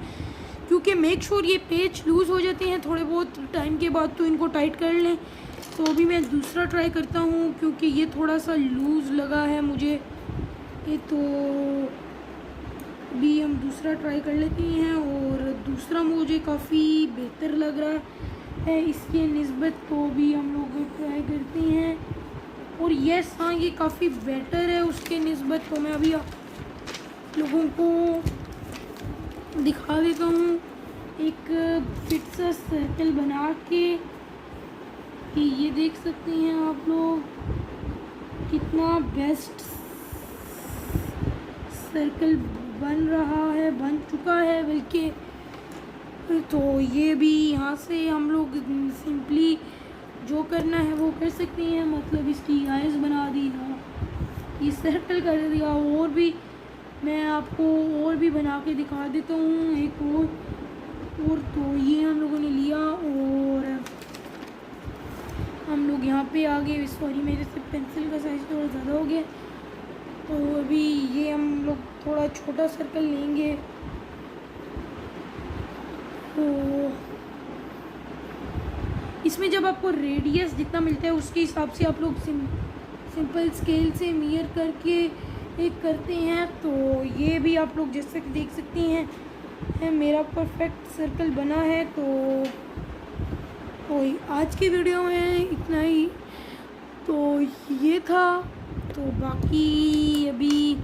क्योंकि मेक श्योर ये पेज लूज़ हो जाते हैं थोड़े बहुत टाइम के बाद, तो इनको टाइट कर लें। तो अभी मैं दूसरा ट्राई करता हूँ क्योंकि ये थोड़ा सा लूज़ लगा है मुझे ये। तो अभी हम दूसरा ट्राई कर लेते हैं और दूसरा मुझे काफ़ी बेहतर लग रहा है इसके निस्बत, तो भी हम लोग ट्राई करते हैं। और यस हाँ, ये काफ़ी बेटर है उसके निस्बत। तो मैं अभी आप लोगों को दिखा देता हूँ एक फिट सा सर्कल बना के, कि ये देख सकते हैं आप लोग कितना बेस्ट सर्कल बन रहा है, बन चुका है बल्कि। तो ये भी यहाँ से हम लोग सिंपली जो करना है वो कर सकते हैं। मतलब इसकी आइज़ बना दी ना, ये सर्कल कर दिया, और भी मैं आपको और भी बना के दिखा देता हूँ एक और। तो ये हम लोगों ने लिया और पे आ गए। सॉरी, मेरे से पेंसिल का साइज़ थोड़ा ज़्यादा हो गया, तो अभी ये हम लोग थोड़ा छोटा सर्कल लेंगे। तो इसमें जब आपको रेडियस जितना मिलता है उसके हिसाब से आप लोग सिंपल स्केल से मेजर करके एक करते हैं। तो ये भी आप लोग जैसे कि देख सकते हैं मेरा परफेक्ट सर्कल बना है। तो आज की वीडियो में इतना ही। तो ये था। तो बाकी अभी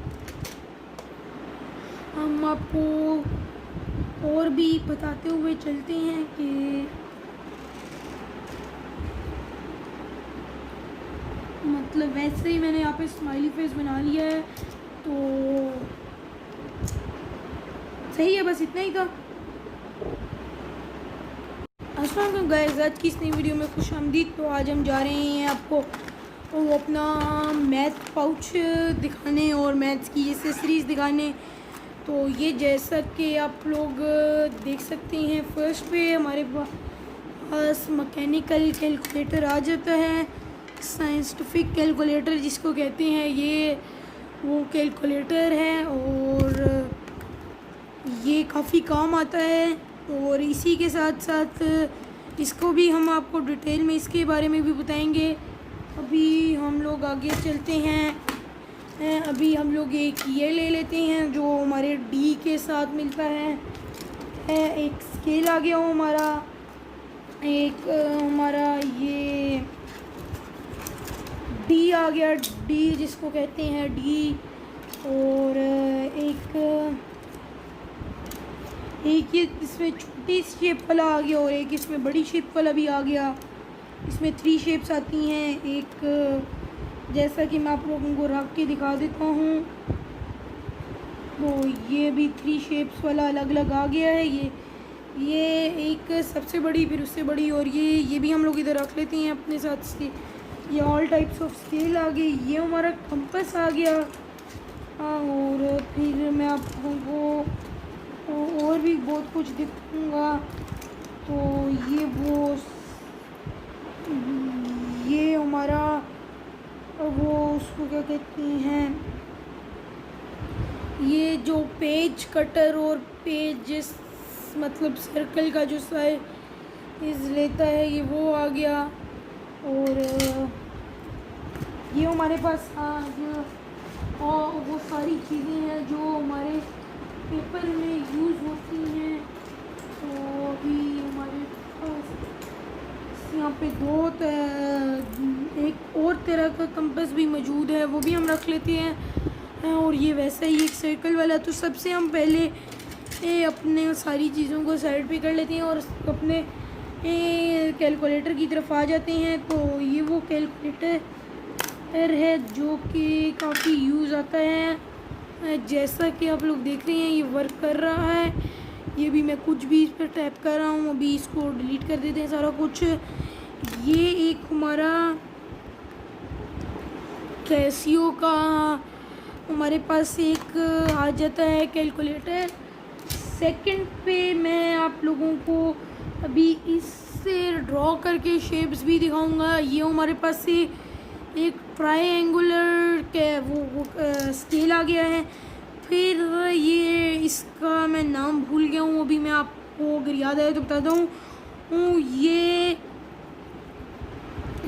हम आपको और भी बताते हुए चलते हैं कि मतलब वैसे ही मैंने यहाँ पे स्माइली फेस बना लिया है, तो सही है। बस इतना ही था। अस्सलाम वालेकुम गाइस, आज की इस नई वीडियो में खुशामदीद। तो आज हम जा रहे हैं आपको वो अपना मैथ पाउच दिखाने और मैथ्स की एक्सेसरीज़ दिखाने। तो ये जैसा कि आप लोग देख सकते हैं, फर्स्ट पे हमारे पास मैकेनिकल कैलकुलेटर आ जाता है। साइंटिफिक कैलकुलेटर जिसको कहते हैं, ये वो कैलकुलेटर है और ये काफ़ी काम आता है। और इसी के साथ साथ इसको भी हम आपको डिटेल में इसके बारे में भी बताएंगे। अभी हम लोग आगे चलते हैं। अभी हम लोग एक ये ले लेते हैं जो हमारे डी के साथ मिलता है। एक स्केल आ गया हो हमारा, एक हमारा ये डी आ गया, डी जिसको कहते हैं डी। और एक ये इसमें छोटी शेप वाला आ गया और एक इसमें बड़ी शेप वाला भी आ गया। इसमें 3 शेप्स आती हैं। एक जैसा कि मैं आप लोगों को रख के दिखा देता हूँ, तो ये भी 3 शेप्स वाला अलग अलग आ गया है। ये एक सबसे बड़ी, फिर उससे बड़ी, और ये भी हम लोग इधर रख लेते हैं अपने साथ से। ये ऑल टाइप्स ऑफ स्केल आ गए। ये हमारा कंपास आ गया। और फिर मैं आप लोगों को और भी बहुत कुछ दिखाऊंगा। तो ये हमारा वो उसको क्या कहते हैं, ये जो पेज कटर और पेज मतलब सर्कल का जो साइज लेता है, ये वो आ गया। और ये हमारे पास और वो सारी चीज़ें हैं जो हमारे पेपर में यूज़ होती हैं। तो अभी हमारे पास यहाँ पे एक और तरह का कंपास भी मौजूद है, वो भी हम रख लेते हैं। और ये वैसा ही एक सर्कल वाला। तो सबसे हम पहले अपने सारी चीज़ों को साइड पे कर लेते हैं और अपने कैलकुलेटर की तरफ आ जाते हैं। तो ये वो कैलकुलेटर है जो कि काफ़ी यूज़ आता है। जैसा कि आप लोग देख रहे हैं, ये वर्क कर रहा है। ये भी मैं कुछ भी इस पर टैप कर रहा हूँ। अभी इसको डिलीट कर देते हैं सारा कुछ। ये एक हमारा कैसियो का हमारे पास एक आ जाता है कैलकुलेटर। सेकंड पे मैं आप लोगों को अभी इससे ड्रॉ करके शेप्स भी दिखाऊंगा। ये हमारे पास से एक ट्रायंगुलर के वो स्केल आ गया है। फिर ये इसका मैं नाम भूल गया हूँ, अभी मैं आपको अगर याद आए तो बताता हूँ।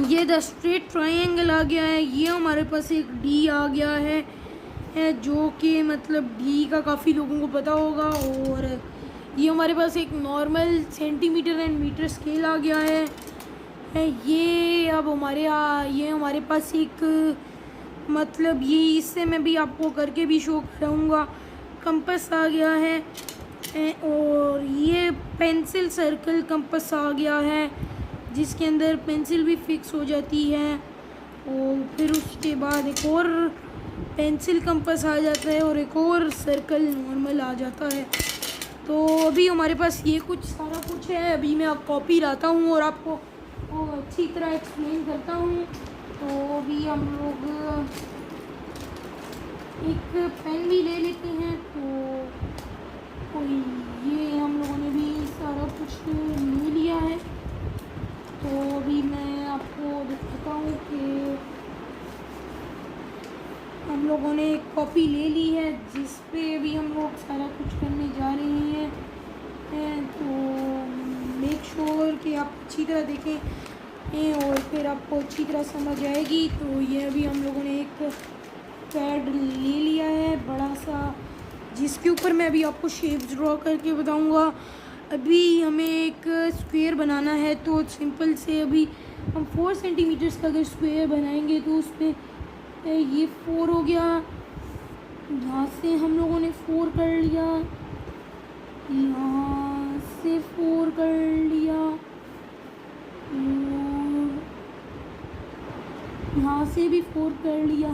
ये द स्ट्रेट ट्रायंगल आ गया है। ये हमारे पास एक डी आ गया है जो कि मतलब डी का काफ़ी लोगों को पता होगा। और ये हमारे पास एक normal centimetre and metre scale आ गया है। ये अब ये हमारे पास एक मतलब ये इससे मैं भी आपको करके भी शो कराऊंगा। कंपास आ गया है और ये पेंसिल सर्कल कंपास आ गया है जिसके अंदर पेंसिल भी फिक्स हो जाती है। और फिर उसके बाद एक और पेंसिल कंपास आ जाता है और एक और सर्कल नॉर्मल आ जाता है। तो अभी हमारे पास ये कुछ सारा कुछ है। अभी मैं कॉपी लाता हूँ और आपको अच्छी तरह एक्सप्लेन करता हूँ। तो अभी हम लोग एक पेन भी ले लेते हैं। तो ये हम लोगों ने भी सारा कुछ ले लिया है। तो अभी मैं आपको दिखाता हूँ लोगों ने एक कॉपी ले ली है जिस पे अभी हम लोग सारा कुछ करने जा रहे हैं। तो मेक श्योर कि आप अच्छी तरह देखें और फिर आपको अच्छी तरह समझ आएगी। तो ये अभी हम लोगों ने एक पैड ले लिया है बड़ा सा, जिसके ऊपर मैं अभी आपको शेप्स ड्रॉ करके बताऊंगा। अभी हमें एक स्क्वायर बनाना है, तो सिंपल से अभी हम 4 सेंटीमीटर्स का अगर स्क्वायर बनाएंगे तो उस पर ये 4 हो गया। यहाँ से हम लोगों ने 4 कर लिया, यहाँ से 4 कर लिया, यहाँ से भी 4 कर लिया।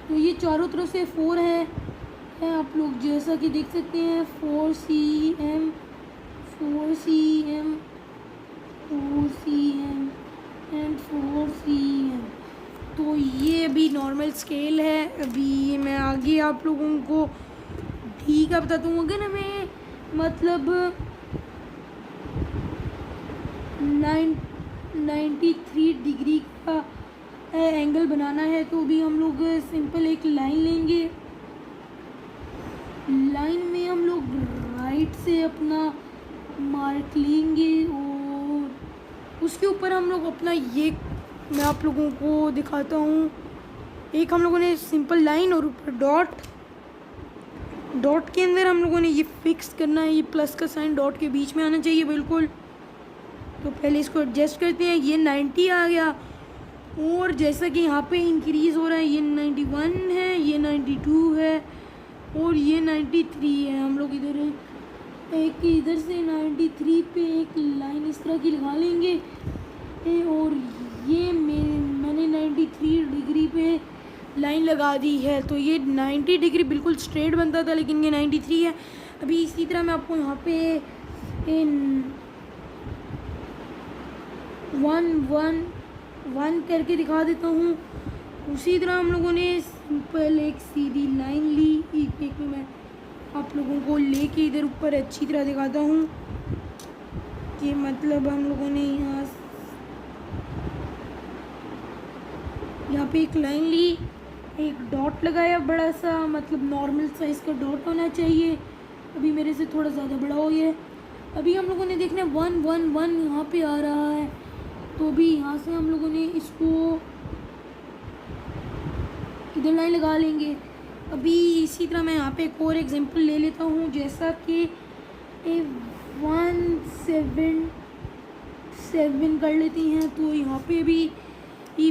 तो ये चारों तरफ से 4 है आप लोग जैसा कि देख सकते हैं। 4 cm 4 cm 4 cm and 4 cm। तो ये अभी नॉर्मल स्केल है। अभी मैं आगे आप लोगों को डी का बताता हूँ। अगर हमें मतलब 93 डिग्री का एंगल बनाना है तो भी हम लोग सिंपल एक लाइन लेंगे। लाइन में हम लोग राइट से अपना मार्क लेंगे और उसके ऊपर हम लोग अपना ये, मैं आप लोगों को दिखाता हूँ, एक हम लोगों ने सिंपल लाइन और ऊपर डॉट के अंदर हम लोगों ने ये फिक्स करना है। ये प्लस का साइन डॉट के बीच में आना चाहिए बिल्कुल। तो पहले इसको एडजस्ट करते हैं। ये 90 आ गया और जैसा कि यहाँ पे इंक्रीज़ हो रहा है, ये 91 है, ये 92 है और ये 93 है। हम लोग इधर से 93 पे एक लाइन इस तरह की लगा लेंगे और ये मैंने 93 डिग्री पे लाइन लगा दी है। तो ये 90 डिग्री बिल्कुल स्ट्रेट बनता था, लेकिन ये 93 है। अभी इसी तरह मैं आपको यहाँ पे 1 करके दिखा देता हूँ। उसी तरह हम लोगों ने सिंपल एक सीधी लाइन ली। एक में मैं आप लोगों को लेके इधर ऊपर अच्छी तरह दिखाता हूँ कि मतलब हम लोगों ने यहाँ पे एक लाइन ली, एक डॉट लगाया बड़ा सा, मतलब नॉर्मल साइज़ का डॉट होना चाहिए। अभी मेरे से थोड़ा ज़्यादा बड़ा हो गया है। अभी हम लोगों ने देखना 1 1 1 यहाँ पे आ रहा है, तो भी यहाँ से हम लोगों ने इसको इधर लाइन लगा लेंगे। अभी इसी तरह मैं यहाँ पे एक और एग्जांपल ले लेता हूँ, जैसा कि 177 कर लेती हैं। तो यहाँ पे भी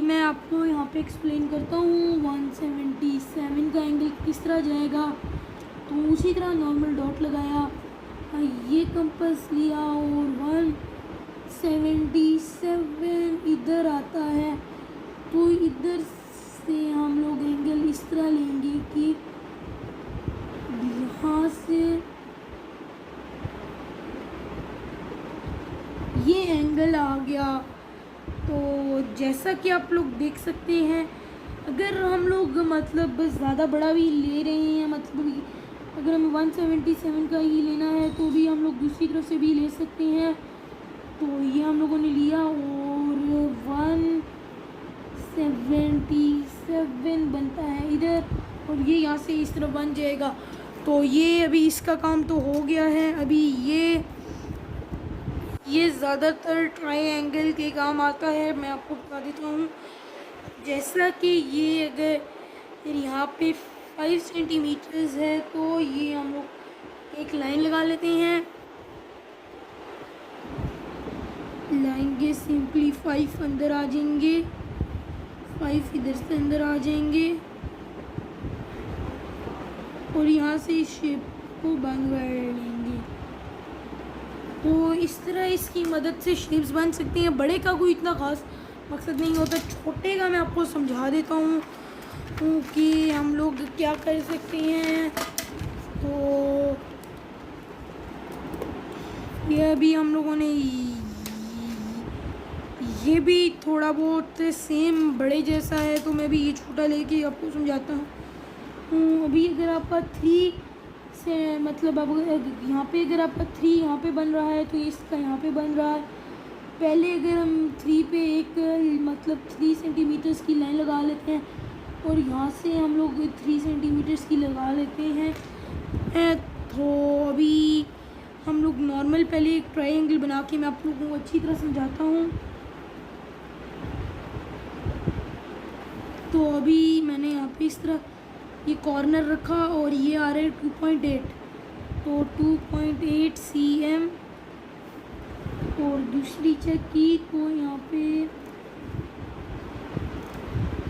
मैं आपको यहाँ पे एक्सप्लेन करता हूँ 177 का एंगल किस तरह जाएगा। तो उसी तरह नॉर्मल डॉट लगाया, ये कंपास लिया और 177 इधर आता है। तो इधर से हम लोग एंगल इस तरह लेंगे कि यहाँ से ये एंगल आ गया। तो जैसा कि आप लोग देख सकते हैं, अगर हम लोग मतलब ज़्यादा बड़ा भी ले रहे हैं, मतलब अगर हमें 177 का ही लेना है तो भी हम लोग दूसरी तरफ से भी ले सकते हैं। तो ये हम लोगों ने लिया और 177 बनता है इधर, और ये यहाँ से इस तरफ बन जाएगा। तो ये अभी इसका काम तो हो गया है। अभी ये ज़्यादातर ट्रायंगल के काम आता है। मैं आपको बता देता हूँ, जैसा कि ये अगर यहाँ पे 5 सेंटीमीटर्स है तो ये हम लोग एक लाइन लगा लेते हैं। लाइन के सिंपली 5 अंदर आ जाएंगे, 5 इधर से अंदर आ जाएंगे और यहाँ से इस शेप को बंद कर लेंगे। तो इस तरह इसकी मदद से शेप्स बन सकती हैं। बड़े का कोई इतना ख़ास मकसद नहीं होता, छोटे का मैं आपको समझा देता हूँ कि हम लोग क्या कर सकते हैं। तो ये अभी हम लोगों ने ये भी थोड़ा बहुत सेम बड़े जैसा है, तो मैं भी ये छोटा लेके आपको समझाता हूँ। अभी अगर आपका 3 से मतलब अब यहाँ पे अगर आपका 3 यहाँ पे बन रहा है तो इसका यहाँ पे बन रहा है। पहले अगर हम 3 पे एक मतलब 3 सेंटीमीटर्स की लाइन लगा लेते हैं और यहाँ से हम लोग 3 सेंटीमीटर्स की लगा लेते हैं। तो अभी हम लोग नॉर्मल पहले एक ट्रायंगल बना के मैं आप लोगों को अच्छी तरह समझाता हूँ। तो अभी मैंने यहाँ पे इस तरह ये कॉर्नर रखा और ये आ रहा है 2.8, तो 2.8 cm। और दूसरी चेक की तो यहाँ पे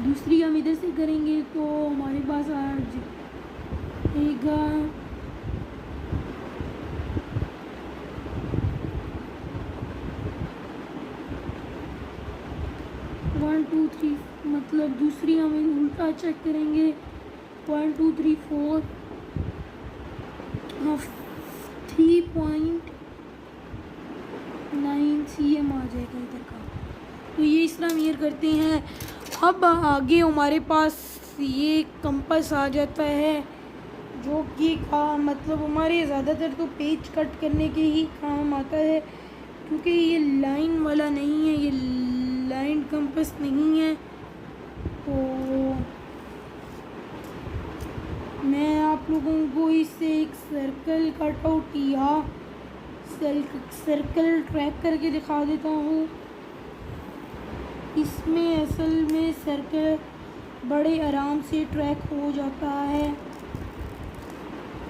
दूसरी हम इधर से करेंगे तो हमारे पास आएगा 1 2 3, मतलब दूसरी हम उल्टा चेक करेंगे 1 2 3 4, हाँ 3.9 cm आ जाएगा इधर का। तो ये इस तरह मेजर करते हैं। अब आगे हमारे पास ये कंपास आ जाता है, जो कि मतलब हमारे ज़्यादातर तो पेज कट करने के ही काम आता है, क्योंकि ये लाइन वाला नहीं है, ये लाइन कंपास नहीं है। तो मैं आप लोगों को इससे एक सर्कल कटआउट या सर्कल ट्रैक करके दिखा देता हूँ। इसमें असल में सर्कल बड़े आराम से ट्रैक हो जाता है,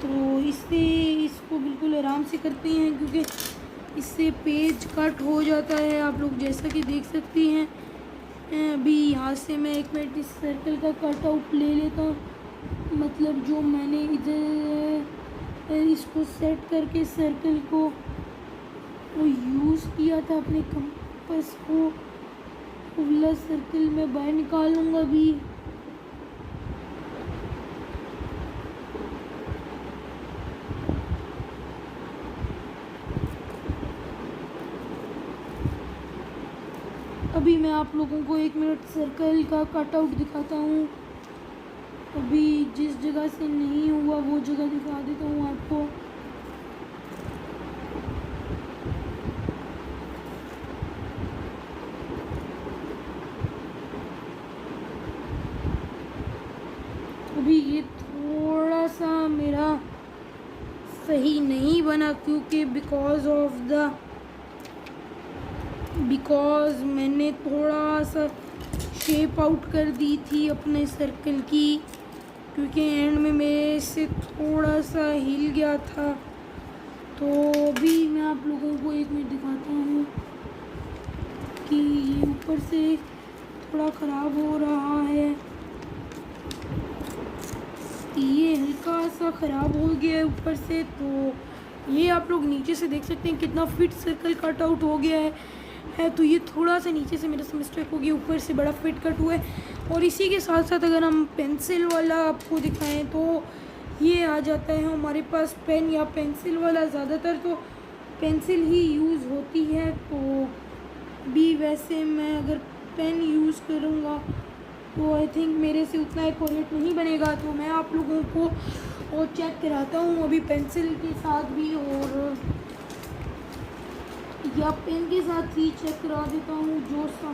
तो इससे इसको बिल्कुल आराम से करते हैं, क्योंकि इससे पेज कट हो जाता है। आप लोग जैसा कि देख सकते हैं। अभी यहाँ से मैं एक मिनट इस सर्कल का कटआउट ले लेता हूँ, मतलब जो मैंने इधर इसको सेट करके सर्कल को वो यूज़ किया था अपने कंपास को, वाला सर्कल मैं बाहर निकालूंगा अभी। अभी मैं आप लोगों को एक मिनट सर्कल का कटआउट दिखाता हूँ। अभी जिस जगह से नहीं हुआ वो जगह दिखा देता हूँ आपको। अभी ये थोड़ा सा मेरा सही नहीं बना, क्योंकि बिकॉज़ मैंने थोड़ा सा शेप आउट कर दी थी अपने सर्कल की, क्योंकि एंड में मेरे से थोड़ा सा हिल गया था। तो अभी मैं आप लोगों को एक मिनट दिखाता हूँ कि ये ऊपर से थोड़ा ख़राब हो रहा है, ये हल्का सा ख़राब हो गया है ऊपर से। तो ये आप लोग नीचे से देख सकते हैं कितना फिट सर्कल कट आउट हो गया है। तो ये थोड़ा सा नीचे से मेरा मिस्टेक हो गया, ऊपर से बड़ा फिट कट हुआ है। और इसी के साथ साथ अगर हम पेंसिल वाला आपको दिखाएं तो ये आ जाता है हमारे पास पेन या पेंसिल वाला। ज़्यादातर तो पेंसिल ही यूज़ होती है, तो भी वैसे मैं अगर पेन यूज़ करूँगा तो आई थिंक मेरे से उतना एक्यूरेट नहीं बनेगा। तो मैं आप लोगों को और चेक कराता हूँ अभी पेंसिल के साथ भी, और या पेन के साथ ही चेक करा देता हूँ। जो सा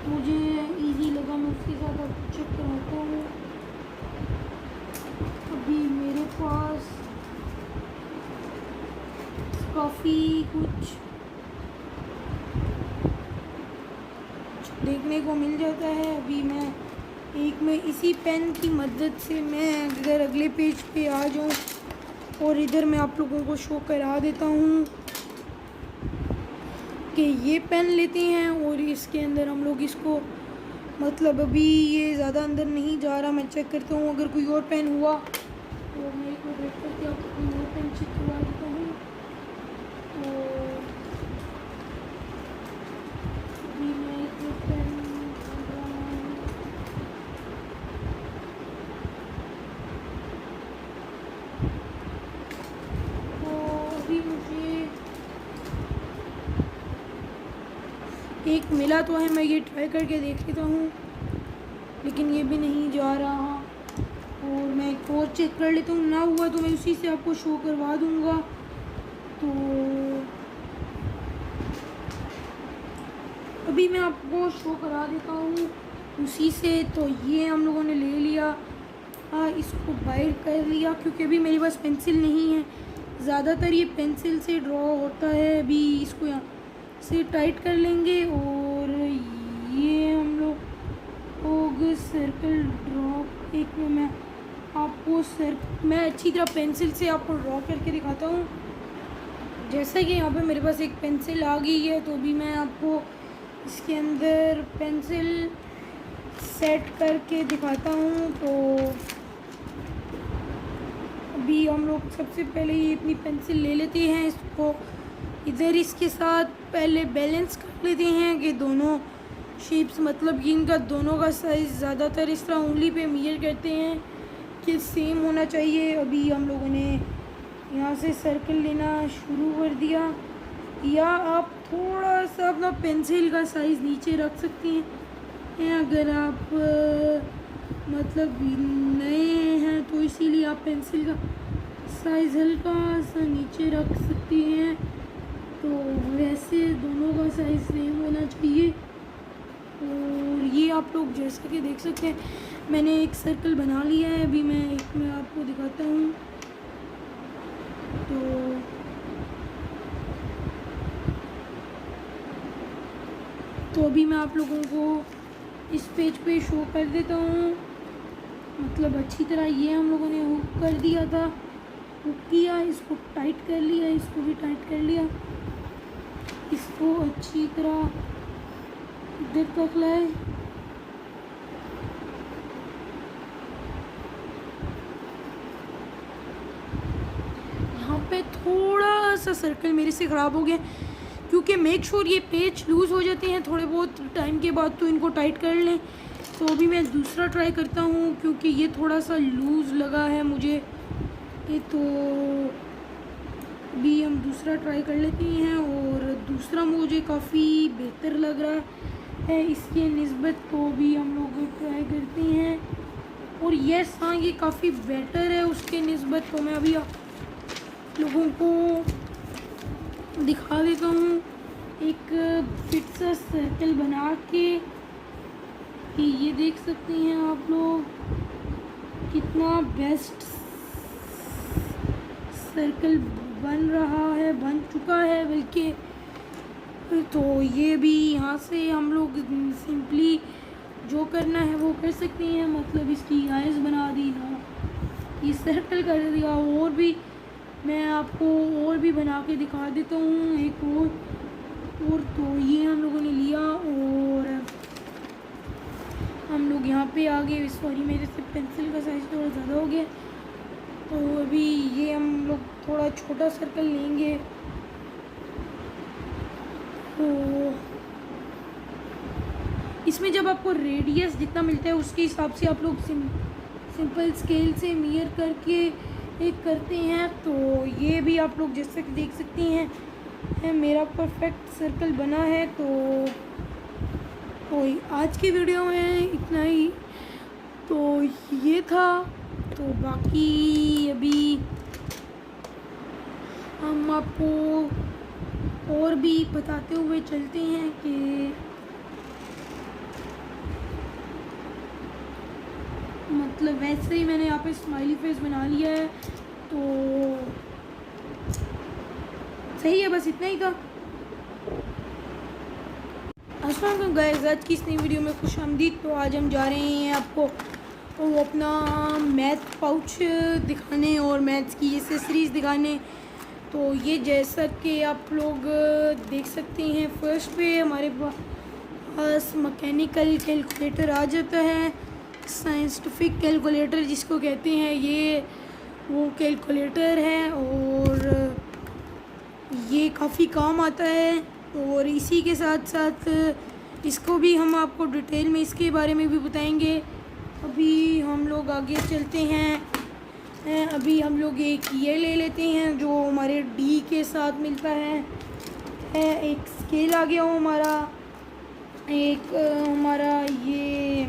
मुझे इजी लगा मैं उसके साथ आपको चेक कराता हूँ। अभी मेरे पास काफ़ी कुछ देखने को मिल जाता है। अभी मैं इसी पेन की मदद से मैं अगर अगले पेज पे आ जाऊँ और इधर मैं आप लोगों को शो करा देता हूँ कि ये पेन लेते हैं और इसके अंदर हम लोग इसको, मतलब अभी ये ज़्यादा अंदर नहीं जा रहा, मैं चेक करता हूँ अगर कोई और पेन हुआ तो मैं एक बार वेट करके आपको कोई और पेन चेक करवा देता हूँ। तो अभी मैं एक पेन एक मिला तो है, मैं ये ट्राई करके देख लेता हूँ, लेकिन ये भी नहीं जा रहा। और मैं एक और चेक कर लेता हूँ, ना हुआ तो मैं उसी से आपको शो करवा दूँगा। तो अभी मैं आपको शो करा देता हूँ उसी से। तो ये हम लोगों ने ले लिया, इसको बाहर कर लिया क्योंकि अभी मेरे पास पेंसिल नहीं है। ज़्यादातर ये पेंसिल से ड्रॉ होता है। अभी इसको यहाँ से टाइट कर लेंगे और ये हम लोग सर्कल ड्रॉ, एक में मैं आपको मैं अच्छी तरह पेंसिल से आपको ड्रॉ करके दिखाता हूँ। जैसा कि यहाँ पे मेरे पास एक पेंसिल आ गई है, तो अभी मैं आपको इसके अंदर पेंसिल सेट करके दिखाता हूँ। तो अभी हम लोग सबसे पहले ये अपनी पेंसिल ले लेते हैं, इसको इधर इसके साथ पहले बैलेंस कर लेते हैं कि दोनों शेप्स, मतलब कि इनका दोनों का साइज़ ज़्यादातर इस तरह उंगली पे मेजर करते हैं कि सेम होना चाहिए। अभी हम लोगों ने यहाँ से सर्कल लेना शुरू कर दिया, या आप थोड़ा सा अपना पेंसिल का साइज़ नीचे रख सकते हैं अगर आप मतलब नए हैं, तो इसीलिए आप पेंसिल का साइज़ हल्का सा नीचे रख सकते हैं। तो वैसे दोनों का साइज़ सेम होना चाहिए। और ये आप लोग जैसा कि देख सकते हैं, मैंने एक सर्कल बना लिया है। अभी मैं एक में आपको दिखाता हूँ। तो अभी मैं आप लोगों को इस पेज पे शो कर देता हूँ, मतलब अच्छी तरह। ये हम लोगों ने हुक कर दिया था, हुक किया, इसको टाइट कर लिया, इसको भी टाइट कर लिया, इसको अच्छी तरह इधर तक लाए। यहाँ पे थोड़ा सा सर्कल मेरे से ख़राब हो गया, क्योंकि मेक श्योर ये पेज लूज़ हो जाते हैं थोड़े बहुत टाइम के बाद, तो इनको टाइट कर लें। तो अभी मैं दूसरा ट्राई करता हूँ, क्योंकि ये थोड़ा सा लूज़ लगा है मुझे ये। तो अभी हम दूसरा ट्राई कर लेते हैं, और दूसरा मुझे काफ़ी बेहतर लग रहा है इसके निस्बत। तो भी हम लोग ट्राई करते हैं, और यस हाँ, ये काफ़ी बेटर है उसके निस्बत। तो मैं अभी आप लोगों को दिखा देता हूँ एक फिट सा सर्कल बना के। ये देख सकते हैं आप लोग कितना बेस्ट सर्कल बन रहा है, बन चुका है बल्कि। तो ये भी यहाँ से हम लोग सिंपली जो करना है वो कर सकते हैं, मतलब इसकी आइज़ बना दी ना, ये सर्कल कर दिया। और भी मैं आपको और भी बना के दिखा देता हूँ एक और। तो ये हम लोगों ने लिया, और हम लोग यहाँ पे आ गए। सॉरी, मेरे से पेंसिल का साइज़ थोड़ा ज़्यादा हो गया। तो अभी ये हम लोग थोड़ा छोटा सर्कल लेंगे। तो इसमें जब आपको रेडियस जितना मिलता है उसके हिसाब से आप लोग सिंपल स्केल से मेजर करके एक करते हैं। तो ये भी आप लोग जैसे कि देख सकते हैं मेरा परफेक्ट सर्कल बना है। तो आज की वीडियो में इतना ही। तो ये था। तो बाकी अभी हम आपको और भी बताते हुए चलते हैं कि मतलब वैसे ही मैंने यहाँ पे स्माइली फेस बना लिया है। तो सही है, बस इतना ही था। अस्सलाम वालेकुम गाइस, आज की इस नई वीडियो में खुशामदीद। तो आज हम जा रहे हैं आपको वो अपना मैथ पाउच दिखाने और मैथ्स की एसेसरीज़ दिखाने। तो ये जैसा कि आप लोग देख सकते हैं, फर्स्ट पे हमारे पास मैकेनिकल कैलकुलेटर आ जाता है, साइंटिफिक कैलकुलेटर जिसको कहते हैं। ये वो कैलकुलेटर है और ये काफ़ी काम आता है। और इसी के साथ साथ इसको भी हम आपको डिटेल में इसके बारे में भी बताएंगे। अभी हम लोग आगे चलते हैं। अभी हम लोग एक ये ले लेते हैं जो हमारे डी के साथ मिलता है। एक स्केल आ गया हो हमारा, एक हमारा ये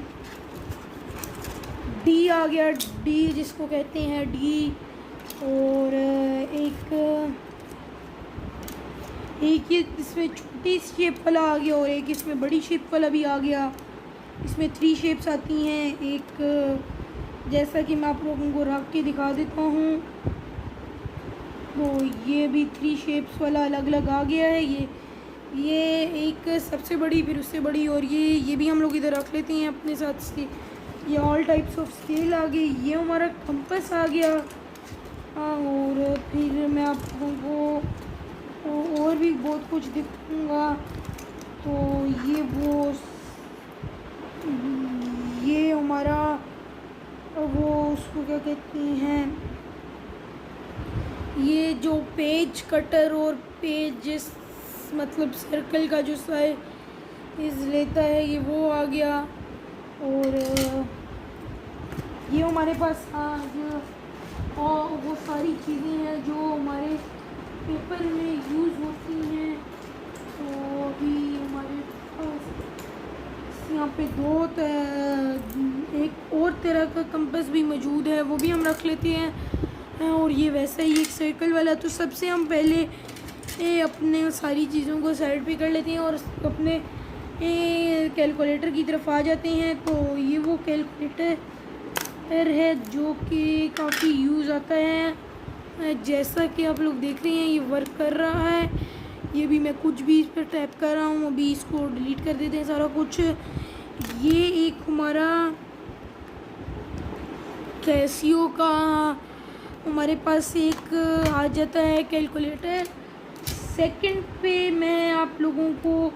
डी आ गया, डी जिसको कहते हैं डी। और एक ये इसमें छोटी शेप वाला आ गया और एक इसमें बड़ी शेप वाला भी आ गया। इसमें 3 शेप्स आती हैं। एक जैसा कि मैं आप लोगों को रख के दिखा देता हूँ, तो ये भी 3 शेप्स वाला अलग अलग आ गया है। ये एक सबसे बड़ी, फिर उससे बड़ी, और ये भी हम लोग इधर रख लेते हैं अपने साथ से। ये ऑल टाइप्स ऑफ स्केल आ गए। ये हमारा कंपास आ गया। और फिर मैं आप लोगों को और भी बहुत कुछ दिखाऊंगा। तो ये हमारा वो उसको क्या कहते हैं, ये जो पेज कटर और पेज मतलब सर्कल का जो साइज लेता है, ये वो आ गया। और ये हमारे पास आज और वो सारी चीज़ें हैं जो हमारे पेपर में यूज़ होती हैं। तो अभी हमारे पास यहाँ पे एक और तरह का कंपास भी मौजूद है, वो भी हम रख लेते हैं। और ये वैसा ही एक सर्कल वाला। तो सबसे हम पहले अपने सारी चीज़ों को साइड पे कर लेते हैं और अपने कैलकुलेटर की तरफ आ जाते हैं। तो ये वो कैलकुलेटर है जो कि काफ़ी यूज़ आता है। जैसा कि आप लोग देख रहे हैं, ये वर्क कर रहा है। ये भी मैं कुछ भी इस पर टैप कर रहा हूँ। अभी इसको डिलीट कर देते हैं सारा कुछ। ये एक हमारा कैसियो का हमारे पास एक आ जाता है कैलकुलेटर। सेकंड पे मैं आप लोगों को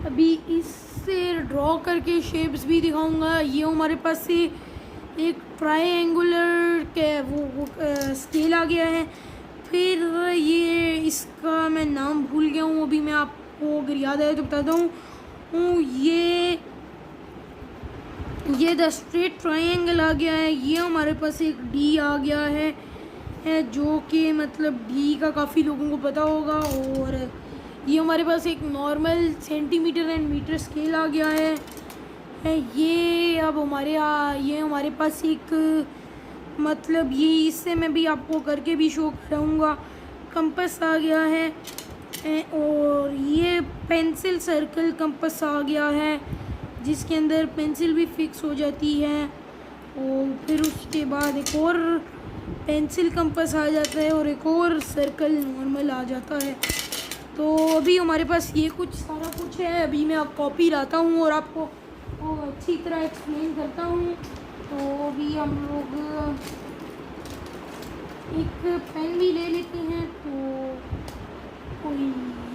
अभी इससे ड्रॉ करके शेप्स भी दिखाऊंगा। ये हमारे पास से एक ट्रायंगुलर के वो स्केल आ गया है। फिर ये इसका मैं नाम भूल गया हूँ, अभी मैं आपको अगर याद आए तो बताता हूँ। ये द स्ट्रेट ट्रायंगल आ गया है। ये हमारे पास एक डी आ गया है जो कि मतलब डी का काफ़ी लोगों को पता होगा। और ये हमारे पास एक normal centimetre and metre scale आ गया है। ये अब ये हमारे पास एक मतलब ये इससे मैं भी आपको करके भी शो कराऊंगा। कंपास आ गया है। और ये पेंसिल सर्कल कंपास आ गया है, जिसके अंदर पेंसिल भी फिक्स हो जाती है। और फिर उसके बाद एक और पेंसिल कंपास आ जाता है और एक और सर्कल नॉर्मल आ जाता है। तो अभी हमारे पास ये कुछ सारा कुछ है। अभी मैं आप कॉपी लाता हूँ और आपको अच्छी तरह एक्सप्लेन करता हूँ। तो अभी हम लोग एक पेन भी ले लेते हैं। तो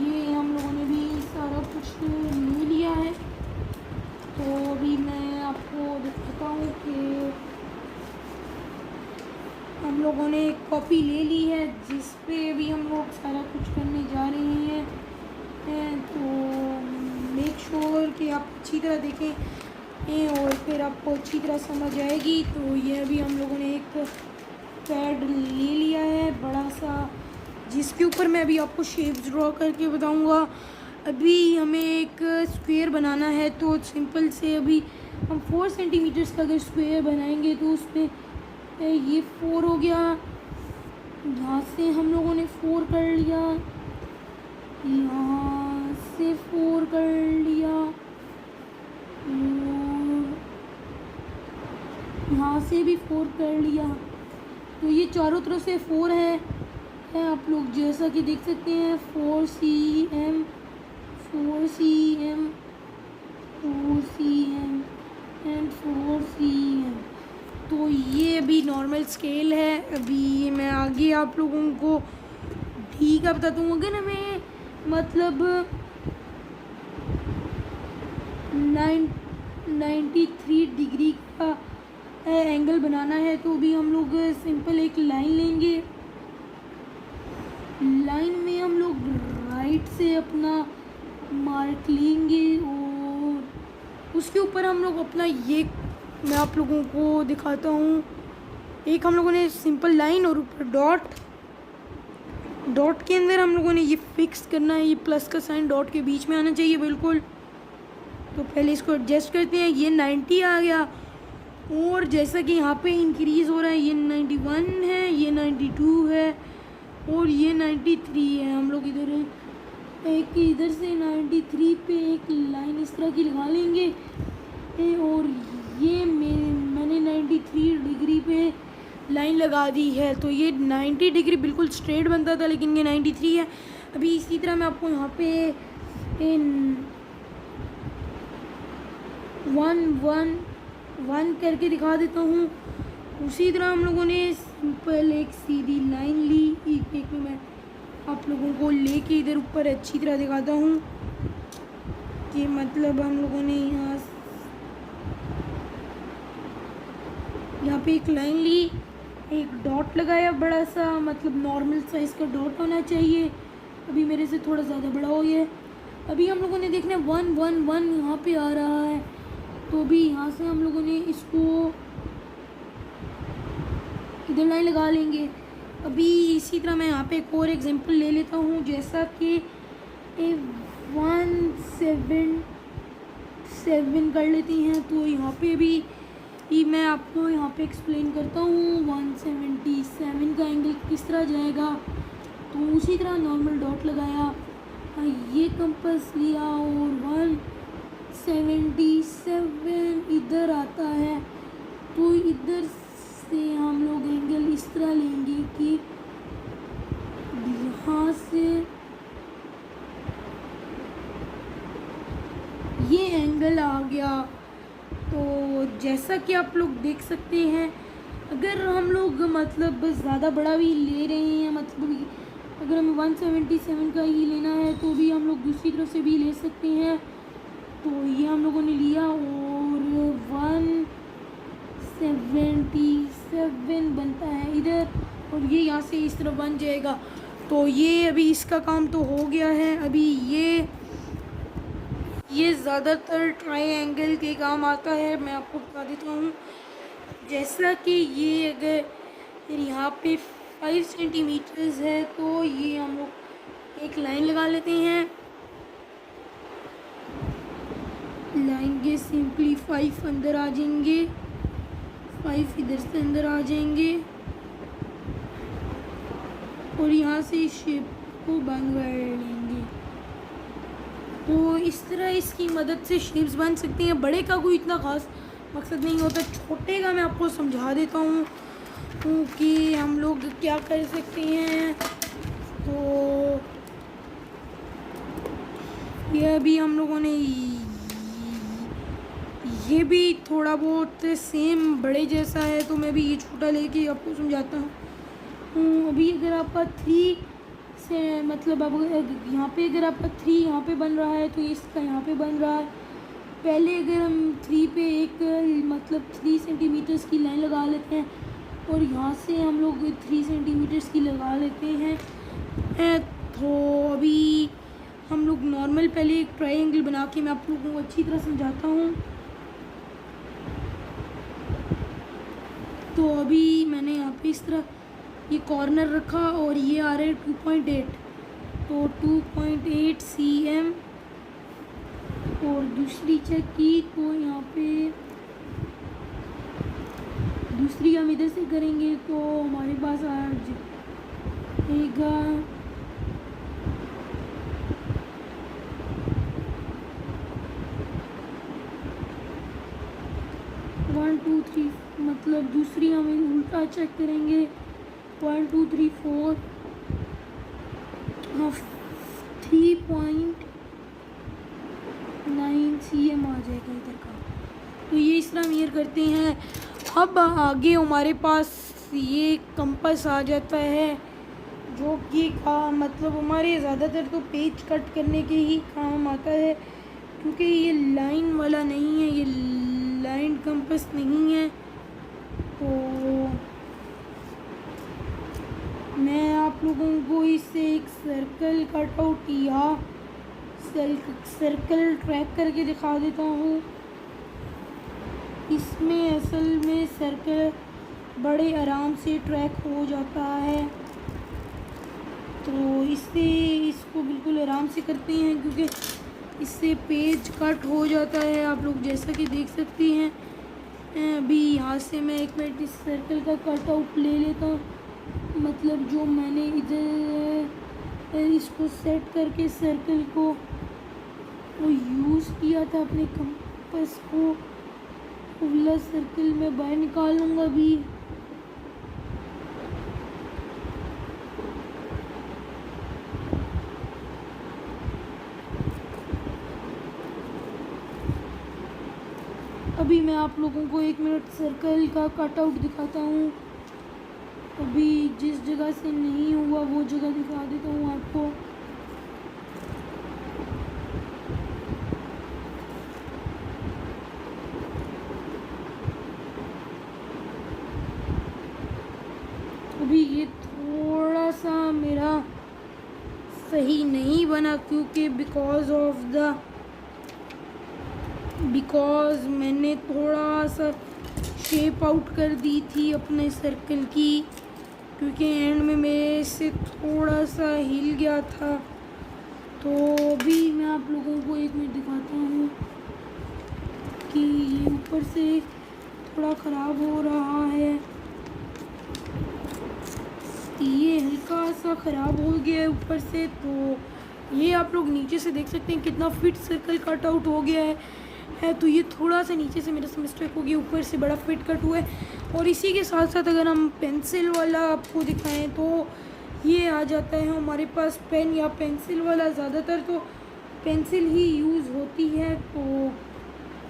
ये हम लोगों ने भी सारा कुछ ले लिया है। तो अभी मैं आपको दिखाता हूँ कि हम लोगों ने एक कॉपी ले ली है, जिस पे अभी हम लोग सारा कुछ करने जा रहे हैं। तो मेक श्योर कि आप अच्छी तरह देखें और फिर आपको अच्छी तरह समझ आएगी। तो ये अभी हम लोगों ने एक पैड ले लिया है बड़ा सा, जिसके ऊपर मैं अभी आपको शेप्स ड्रॉ करके बताऊंगा। अभी हमें एक स्क्वायर बनाना है, तो सिंपल से अभी हम 4 सेंटीमीटर्स का अगर स्क्वायर बनाएंगे तो उसमें ये 4 हो गया। यहाँ से हम लोगों ने 4 कर लिया, यहाँ से 4 कर लिया, यहाँ से भी 4 कर लिया। तो ये चारों तरफ से 4 है। आप लोग जैसा कि देख सकते हैं 4 cm 4 cm 4 cm and 4 cm। तो ये अभी नॉर्मल स्केल है। अभी मैं आगे आप लोगों को डी का बताता हूँ। अगर हमें मतलब 93 डिग्री का एंगल बनाना है, तो भी हम लोग सिंपल एक लाइन लेंगे। लाइन में हम लोग राइट से अपना मार्क लेंगे और उसके ऊपर हम लोग अपना ये मैं आप लोगों को दिखाता हूँ। एक हम लोगों ने सिंपल लाइन और ऊपर डॉट के अंदर हम लोगों ने ये फिक्स करना है। ये प्लस का साइन डॉट के बीच में आना चाहिए बिल्कुल। तो पहले इसको एडजस्ट करते हैं। ये 90 आ गया और जैसा कि यहाँ पे इंक्रीज़ हो रहा है, ये 91 है, ये 92 है और ये 93 है। हम लोग इधर से 93 पे एक लाइन इस तरह की लगा लेंगे और ये मैंने 93 डिग्री पे लाइन लगा दी है, तो ये 90 डिग्री बिल्कुल स्ट्रेट बनता था, लेकिन ये 93 है। अभी इसी तरह मैं आपको यहाँ पे वन करके दिखा देता हूँ। उसी तरह हम लोगों ने सिंपल एक सीधी लाइन ली। एक में मैं आप लोगों को लेके इधर ऊपर अच्छी तरह दिखाता हूँ कि मतलब हम लोगों ने यहाँ पे एक लाइन ली, एक डॉट लगाया बड़ा सा, मतलब नॉर्मल साइज़ का डॉट होना चाहिए। अभी मेरे से थोड़ा ज़्यादा बड़ा हो गया है। अभी हम लोगों ने देखना 1 1 1 यहाँ पे आ रहा है, तो अभी यहाँ से हम लोगों ने इसको इधर लाइन लगा लेंगे। अभी इसी तरह मैं यहाँ पे एक और एग्जांपल ले लेता हूँ, जैसा कि 177 कर लेती हैं। तो यहाँ पे भी मैं आपको यहाँ पे एक्सप्लेन करता हूँ 177 का एंगल किस तरह जाएगा। तो उसी तरह नॉर्मल डॉट लगाया, ये कंपास लिया और 177 इधर आता है। तो इधर से हम लोग एंगल इस तरह लेंगे कि यहाँ से ये एंगल आ गया। तो जैसा कि आप लोग देख सकते हैं, अगर हम लोग मतलब ज़्यादा बड़ा भी ले रहे हैं, मतलब अगर हमें 177 का ही लेना है तो भी हम लोग दूसरी तरफ से भी ले सकते हैं। तो ये हम लोगों ने लिया और 177 बनता है इधर, और ये यहाँ से इस तरफ बन जाएगा। तो ये अभी इसका काम तो हो गया है। अभी ये ज़्यादातर ट्रायंगल के काम आता है। मैं आपको बता देता हूँ, जैसा कि ये अगर यहाँ पे 5 सेंटीमीटर्स है, तो ये हम लोग एक लाइन लगा लेते हैं। लाइन के सिंपली 5 अंदर आ जाएंगे, 5 इधर से अंदर आ जाएंगे और यहाँ से इस शेप को बंद कर लेंगे। तो इस तरह इसकी मदद से शेप्स बन सकती हैं। बड़े का कोई इतना ख़ास मकसद नहीं होता, छोटे का मैं आपको समझा देता हूँ कि हम लोग क्या कर सकते हैं। तो ये अभी हम लोगों ने ये भी थोड़ा बहुत सेम बड़े जैसा है, तो मैं भी ये छोटा लेके आपको समझाता हूँ। अभी अगर आपका 3 से मतलब अब यहाँ पे अगर आपका 3 यहाँ पे बन रहा है, तो इसका यहाँ पे बन रहा है। पहले अगर हम 3 पे एक मतलब 3 सेंटीमीटर्स की लाइन लगा लेते हैं और यहाँ से हम लोग 3 सेंटीमीटर्स की लगा लेते हैं। तो अभी हम लोग नॉर्मल पहले एक ट्रायंगल बना के मैं आप लोगों को अच्छी तरह समझाता हूँ। तो अभी मैंने यहाँ पे इस तरह ये कॉर्नर रखा और ये आ रहा है 2.8, तो 2.8 cm और दूसरी चेक की, तो यहाँ पे दूसरी हम इधर से करेंगे तो हमारे पास आ जाएगा 1 2 3, मतलब दूसरी हम उल्टा चेक करेंगे 1 2 3 4 3.9 cm आ जाएगा इधर का। तो ये इस तरह मेजर करते हैं। अब आगे हमारे पास ये कंपास आ जाता है, जो कि मतलब हमारे ज़्यादातर तो पेज कट करने के ही काम आता है, क्योंकि ये लाइन वाला नहीं है, ये लाइन कंपास नहीं है। तो मैं आप लोगों को इससे एक सर्कल कटआउट या सर्कल ट्रैक करके दिखा देता हूँ। इसमें असल में सर्कल बड़े आराम से ट्रैक हो जाता है। तो इससे इसको बिल्कुल आराम से करते हैं, क्योंकि इससे पेज कट हो जाता है, आप लोग जैसा कि देख सकते हैं। अभी यहाँ से मैं एक मिनट इस सर्कल का कटआउट ले लेता हूँ, मतलब जो मैंने इधर इसको सेट करके सर्कल को वो यूज़ किया था अपने कंपास को, वाला सर्कल मैं बाहर निकालूंगा अभी। अभी मैं आप लोगों को 1 मिनट सर्कल का कटआउट दिखाता हूँ। अभी जिस जगह से नहीं हुआ वो जगह दिखा देता हूँ आपको। अभी ये थोड़ा सा मेरा सही नहीं बना क्योंकि बिकॉज मैंने थोड़ा सा शेप आउट कर दी थी अपने सर्कल की, क्योंकि एंड में मेरे से थोड़ा सा हिल गया था। तो अभी मैं आप लोगों को 1 मिनट दिखाता हूँ कि ये ऊपर से थोड़ा ख़राब हो रहा है। ये हल्का सा ख़राब हो गया है ऊपर से। तो ये आप लोग नीचे से देख सकते हैं कितना फिट सर्कल कट आउट हो गया है। तो ये थोड़ा सा नीचे से मेरे से मिस्टेक हो गई, ऊपर से बड़ा फिट कट हुआ है। और इसी के साथ साथ अगर हम पेंसिल वाला आपको दिखाएं तो ये आ जाता है हमारे पास पेन या पेंसिल वाला। ज़्यादातर तो पेंसिल ही यूज़ होती है। तो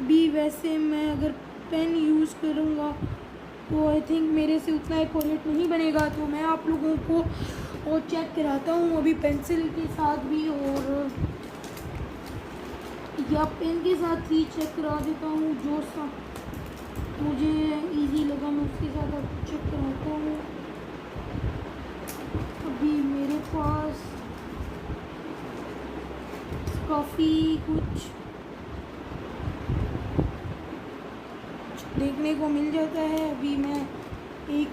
भी वैसे मैं अगर पेन यूज़ करूँगा तो आई थिंक मेरे से उतना एक्यूरेट नहीं बनेगा। तो मैं आप लोगों को और चेक कराता हूँ अभी पेंसिल के साथ भी, और या पेन के साथ ही चेक करा देता हूँ। जो सा मुझे इजी लगा मैं उसके साथ आपको चेक कराता हूँ। अभी मेरे पास काफ़ी कुछ देखने को मिल जाता है। अभी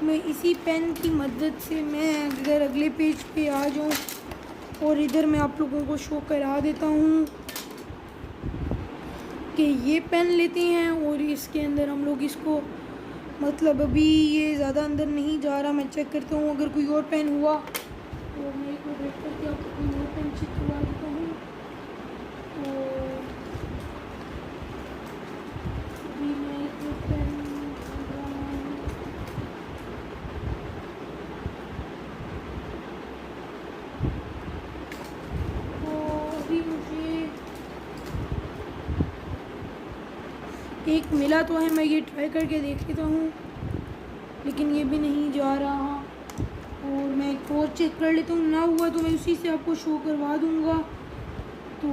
मैं इसी पेन की मदद से मैं अगर अगले पेज पे आ जाऊँ और इधर मैं आप लोगों को शो करा देता हूँ कि ये पेन लेते हैं और इसके अंदर हम लोग इसको मतलब अभी ये ज़्यादा अंदर नहीं जा रहा। मैं चेक करता हूँ अगर कोई और पेन हुआ तो मैं एक वेट करके आपको कोई और पेन चेक करवा देता हूँ। तो अभी मैं एक पेन एक मिला तो है, मैं ये ट्राई करके देख लेता हूँ, लेकिन ये भी नहीं जा रहा। और मैं एक और चेक कर लेता हूँ, ना हुआ तो मैं उसी से आपको शो करवा दूँगा। तो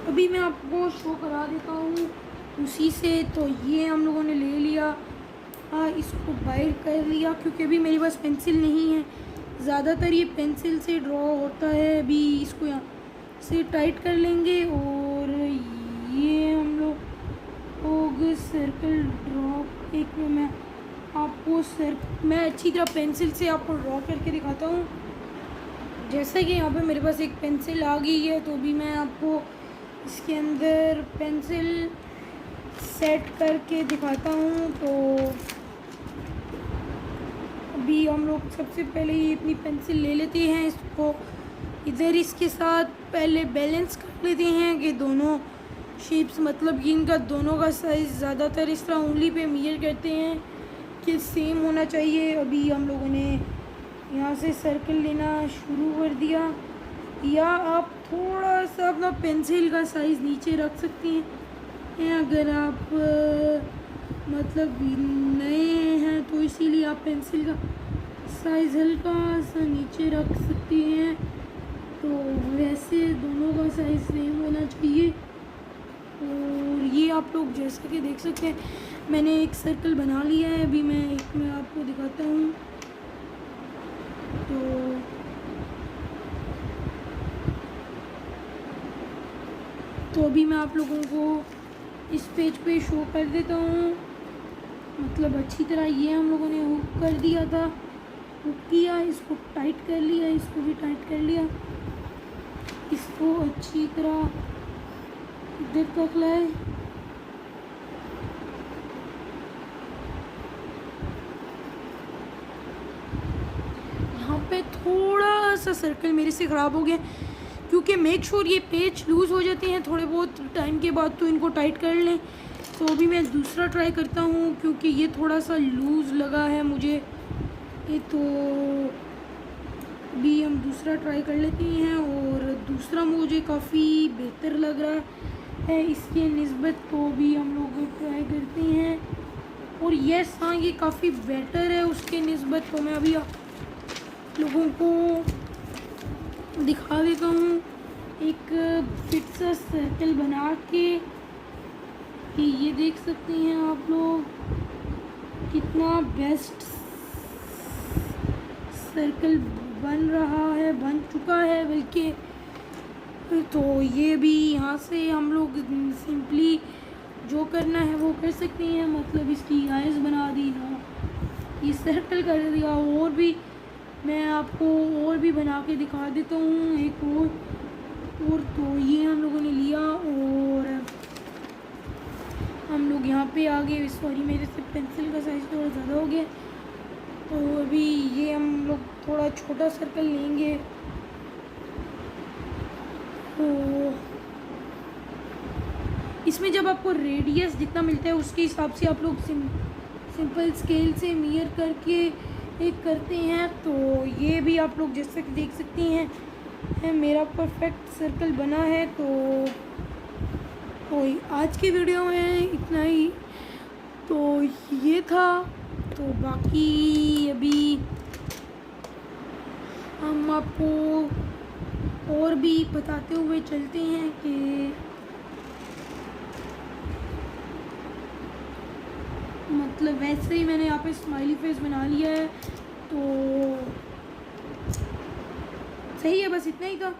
अभी मैं आपको शो करा देता हूँ उसी से। तो ये हम लोगों ने ले लिया, इसको बाहर कर लिया क्योंकि अभी मेरे पास पेंसिल नहीं है। ज़्यादातर ये पेंसिल से ड्रॉ होता है। अभी इसको यहाँ से टाइट कर लेंगे और ये हम लोग सर्कल ड्रॉ एक में मैं आपको मैं अच्छी तरह पेंसिल से आपको ड्रॉ करके दिखाता हूँ। जैसा कि यहाँ पे मेरे पास एक पेंसिल आ गई है, तो अभी मैं आपको इसके अंदर पेंसिल सेट करके दिखाता हूँ। तो अभी हम लोग सबसे पहले ये अपनी पेंसिल ले लेते हैं, इसको इधर इसके साथ पहले बैलेंस कर लेते हैं कि दोनों शेप्स मतलब कि इनका दोनों का साइज़ ज़्यादातर इस तरह उंगली पे मेजर करते हैं कि सेम होना चाहिए। अभी हम लोगों ने यहाँ से सर्कल लेना शुरू कर दिया, या आप थोड़ा सा अपना पेंसिल का साइज़ नीचे रख सकते हैं अगर आप मतलब नए हैं, तो इसीलिए आप पेंसिल का साइज़ हल्का सा नीचे रख सकते हैं। तो वैसे दोनों का साइज़ सेम होना चाहिए। और ये आप लोग जैसा कि देख सकते हैं मैंने एक सर्कल बना लिया है। अभी मैं आपको दिखाता हूँ। तो अभी मैं आप लोगों को इस पेज पे शो कर देता हूँ। मतलब अच्छी तरह ये हम लोगों ने हुक कर दिया था, हुक किया, इसको टाइट कर लिया, इसको भी टाइट कर लिया, इसको अच्छी तरह इधर तक लाए। यहाँ पे थोड़ा सा सर्कल मेरे से ख़राब हो गया क्योंकि मेक श्योर ये पेज लूज़ हो जाते हैं थोड़े बहुत टाइम के बाद, तो इनको टाइट कर लें। तो अभी मैं दूसरा ट्राई करता हूँ क्योंकि ये थोड़ा सा लूज़ लगा है मुझे ये, तो अभी हम दूसरा ट्राई कर लेते हैं। और दूसरा मुझे काफ़ी बेहतर लग रहा है इसके निस्बत, तो भी हम लोग ट्राई करते हैं। और यस हाँ, ये काफ़ी बेटर है उसके निस्बत। तो मैं अभी आप लोगों को दिखा देता हूँ एक फिट सा सर्कल बना के, कि ये देख सकते हैं आप लोग कितना बेस्ट सर्कल बन रहा है, बन चुका है बल्कि। तो ये भी यहाँ से हम लोग सिंपली जो करना है वो कर सकते हैं, मतलब इसकी आइज़ बना दी ना, ये सर्कल कर दिया। और भी मैं आपको और भी बना के दिखा देता हूँ एक और तो ये हम लोगों ने लिया और हम लोग यहाँ पे आ गए। सॉरी, मेरे से पेंसिल का साइज़ थोड़ा ज़्यादा हो गया, तो अभी ये हम लोग थोड़ा छोटा सर्कल लेंगे। तो इसमें जब आपको रेडियस जितना मिलता है उसके हिसाब से आप लोग सिंपल स्केल से मेजर करके एक करते हैं। तो ये भी आप लोग जैसे कि देख सकते हैं मेरा परफेक्ट सर्कल बना है। तो आज की वीडियो में इतना ही, तो ये था। तो बाकी अभी हम आपको और भी बताते हुए चलते हैं कि मतलब वैसे ही मैंने यहाँ पे स्माइली फेस बना लिया है, तो सही है, बस इतना ही था।